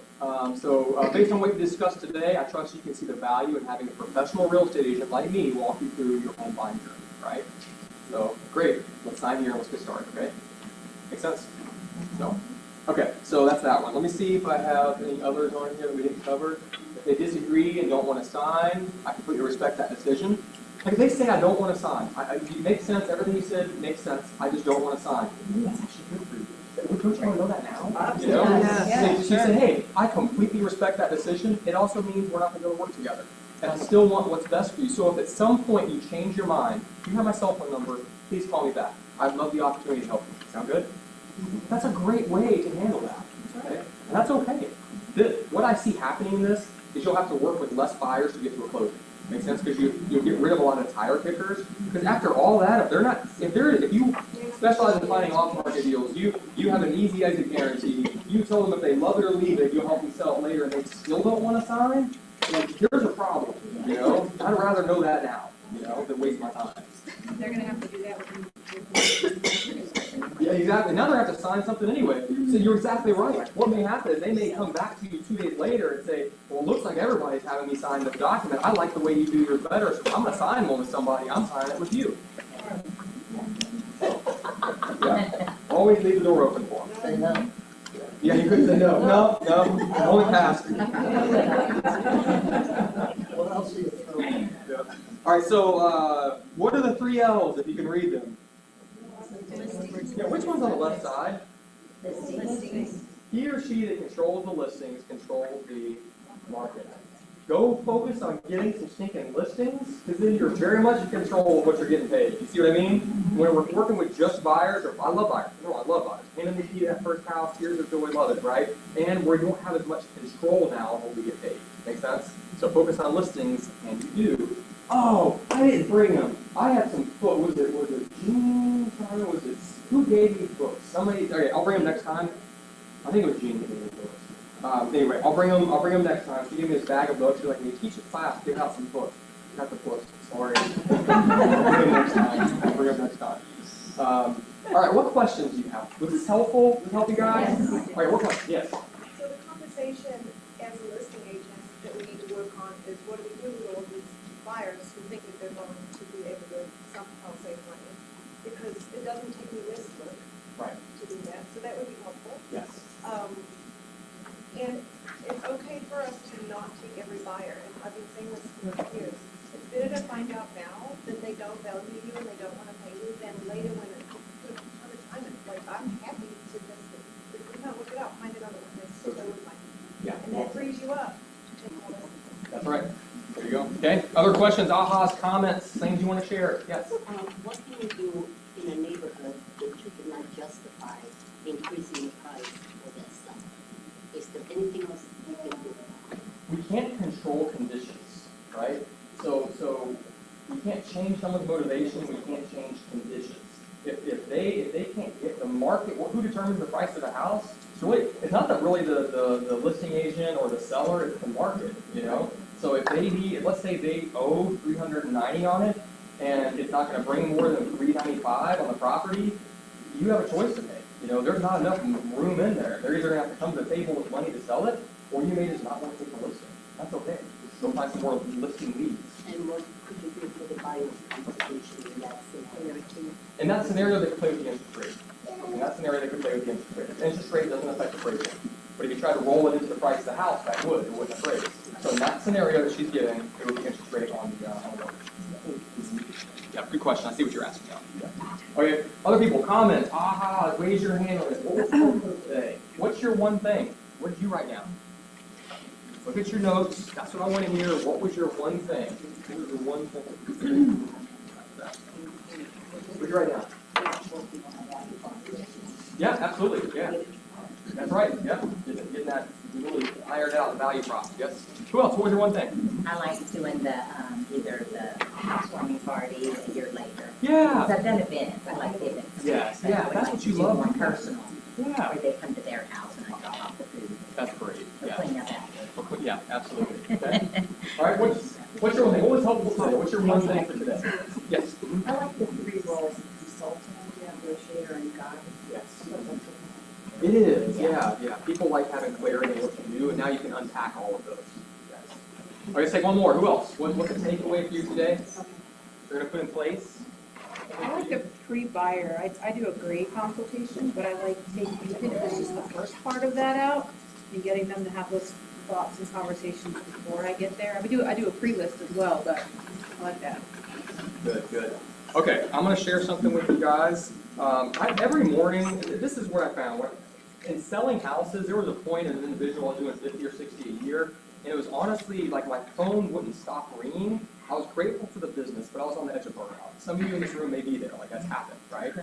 Based on what we discussed today, I trust you can see the value in having a professional real estate agent like me walk you through your home buying journey, right? So, great. Let's sign here and let's get started, okay? Make sense? So, okay, so that's that one. Let me see if I have any others on here that we didn't cover. If they disagree and don't want to sign, I completely respect that decision. Like if they say I don't want to sign, it makes sense, everything you said makes sense, I just don't want to sign. That's actually good for you. Don't you want to know that now? You know? Yes. So you say, hey, I completely respect that decision. It also means we're not going to go to work together. And I still want what's best for you. So if at some point you change your mind, you have my cell phone number, please call me back. I'd love the opportunity to help you. Sound good? That's a great way to handle that. Okay? And that's okay. What I see happening in this is you'll have to work with less buyers to get to a closing. Makes sense? Because you'll get rid of a lot of tire kickers. Because after all that, if you specialize in finding off-market deals, you have an easy exit guarantee. You tell them if they love it or leave it, you'll help them sell it later, and they still don't want to sign. Like, here's a problem. You know, I'd rather know that now. You know, than waste my time. They're gonna have to do that with Yeah, exactly. Now they're going to have to sign something anyway. So you're exactly right. What may happen is they may come back to you 2 days later and say, well, it looks like everybody's having me sign this document. I like the way you do yours better, so I'm going to sign one with somebody. I'm signing it with you. Yeah. Always leave the door open for them. Say no. Yeah, you couldn't say no. No, only pass. What else do you throw? Yeah. All right, so what are the 3 L's, if you can read them? Yeah, which one's on the left side? He or she that controls the listings controls the market. Go focus on getting some stinking listings, because then you're very much in control of what you're getting paid. You see what I mean? When we're working with just buyers, or I love buyers. No, I love buyers. Hand them the key to that first house, here's the joy, love it, right? And we don't have as much control now of what we get paid. Make sense? So focus on listings, and you do. Oh, I didn't bring them. I had some books. Was it Gene? Was it, who gave me books? Somebody. Okay, I'll bring them next time. I think it was Gene that gave me books. Anyway, I'll bring them next time. She gave me this bag of books. She's like, when you teach a class, give out some books. Got the books. Sorry. I'll bring them next time. I'll bring them next time. All right, what questions do you have? Was this helpful? Did it help you guys? All right, what questions? Yes. So the compensation as a listing agent that we need to work on is what do we do with all these buyers who think that they're going to be able to somehow save money? Because it doesn't take any risk work Right. to do that, so that would be helpful. Yes. And it's okay for us to not take every buyer, and I've been saying this for years. It's better to find out now that they don't value you and they don't want to pay you than later when it's good for the time. It's like, I'm happy to suggest it. If we can't work it out, find it on the witness, so would like. Yeah. And that frees you up to take more listings. That's right. There you go. Okay. Other questions, ahas, comments, things you want to share? Yes. What can you do in a neighborhood that you cannot justify increasing the price for that stuff? Is there anything else you can do? We can't control conditions, right? So we can't change someone's motivation. We can't change conditions. If they can't get the market, who determines the price of the house? So it's not that really the listing agent or the seller. It's the market, you know. So if they need, let's say they owe $390 on it, and it's not going to bring more than $395 on the property, you have a choice to make. You know, there's not enough room in there. They're either going to have to come to the table with money to sell it, or you may just not want to take the listing. That's okay. Go find some more listing leads. And what could you do for the buyer's compensation in that scenario? In that scenario, they could play with the interest rate. In that scenario, they could play with the interest rate. The interest rate doesn't affect the appraisal. But if you try to roll it into the price of the house, that would. It wouldn't appraise. So in that scenario that she's giving, it would be interest rate on the mortgage. Yeah, good question. I see what you're asking now. Yeah. Okay, other people, comments, aha, raise your hand on this. What was the today? What's your one thing? What did you write down? Look at your notes. That's what I want to hear. What was your one thing? What was your one thing? What did you write down? Yeah, absolutely. Yeah. That's right. Yeah. Getting that really ironed out the value prop. Yes. Who else? What was your one thing? I like doing the, either the housewarming party a year later. Yeah. Because I've done events, I like the events. Yes. But I Yeah. would That's like what to you do love. more personal, Yeah. where they come to their house and I drop off the food. That's great. Or Yeah. clean up after. Yeah. Absolutely. Okay. All right. What's your one thing? What was helpful today? What's your one thing for today? Yes. I like the three roles, consultant, negotiator, and guide. Yes. It is, yeah. People like having clarity in what you do, and now you can unpack all of those. Yes. All right, let's take one more. Who else? What's the takeaway for you today? You're gonna put in place? I like a pre-buyer. I do a grade consultation, but I like taking, even if it's just the first part of that out and getting them to have those thoughts and conversations before I get there. I do a pre-list as well, but I like that. Good. Okay, I'm gonna share something with you guys. Every morning, this is what I found. In selling houses, there was a point as an individual I was doing 50 or 60 a year, and it was honestly like my phone wouldn't stop ringing. I was grateful for the business, but I was on the edge of burnout. Some of you in this room may be there, like that's happened, right?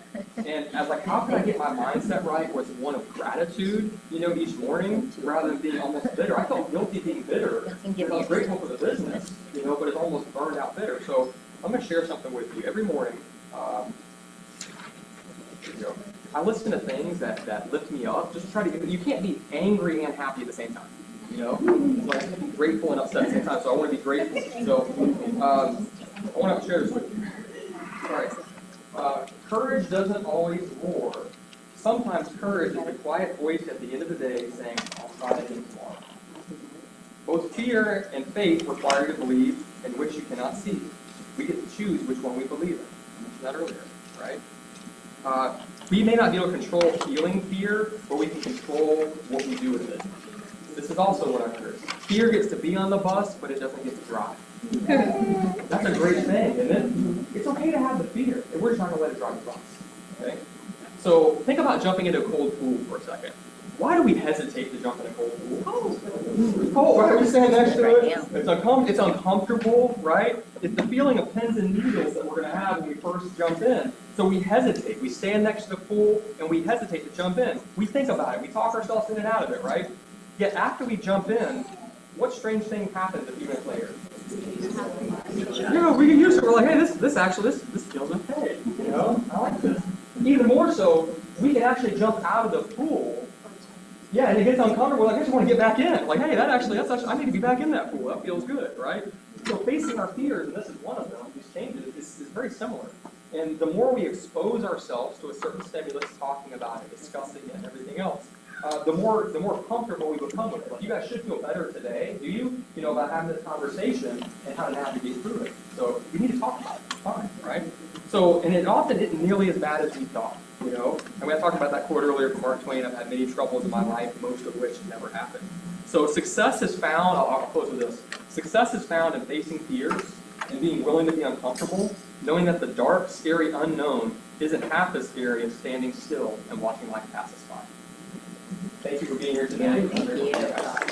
And I was like, how can I get my mindset right where it's one of gratitude, each morning, rather than being almost bitter? I felt guilty being bitter because I was grateful for the business, but it's almost burned out bitter. So I'm going to share something with you. Every morning, I listen to things that lift me up. Just try to, you can't be angry and happy at the same time. It's like I can't be grateful and upset at the same time, so I want to be grateful. So I want to share this with you. All right. Courage doesn't always roar. Sometimes courage is the quiet voice at the end of the day saying, I'll try again tomorrow. Both fear and faith require you to believe in which you cannot see. We get to choose which one we believe in. I mentioned that earlier, right? We may not be able to control feeling fear, but we can control what we do with it. This is also what I heard. Fear gets to be on the bus, but it doesn't get to drive. That's a great thing, isn't it? It's okay to have the fear, and we're trying to let it drive the bus. Okay? So think about jumping into a cold pool for a second. Why do we hesitate to jump in a cold pool? It's cold, right? We stand next to it. It's uncomfortable, right? It's the feeling of pins and needles that we're going to have when we first jump in. So we hesitate. We stand next to the pool, and we hesitate to jump in. We think about it. We talk ourselves in and out of it, right? Yet after we jump in, what strange thing happens a few minutes later? We get used to it. We're like, hey, this feels okay. I like this. Even more so, we can actually jump out of the pool. Yeah, and it gets uncomfortable. Like, I just want to get back in. Like, hey, that's actually, I need to be back in that pool. That feels good, right? So facing our fears, and this is one of them, these changes, is very similar. And the more we expose ourselves to a certain stimulus, talking about it, discussing it, and everything else, the more comfortable we become with it. Like, you guys should feel better today, do you? About having this conversation and how to navigate through it. So we need to talk about it. It's fine, right? So, and it often isn't nearly as bad as we thought. And we talked about that quote earlier from Mark Twain. I've had many troubles in my life, most of which never happened. So success is found. I'll close with this. Success is found in facing fears and being willing to be uncomfortable, knowing that the dark, scary unknown isn't half as scary as standing still and watching life pass us by. Thank you for being here today. Thank you.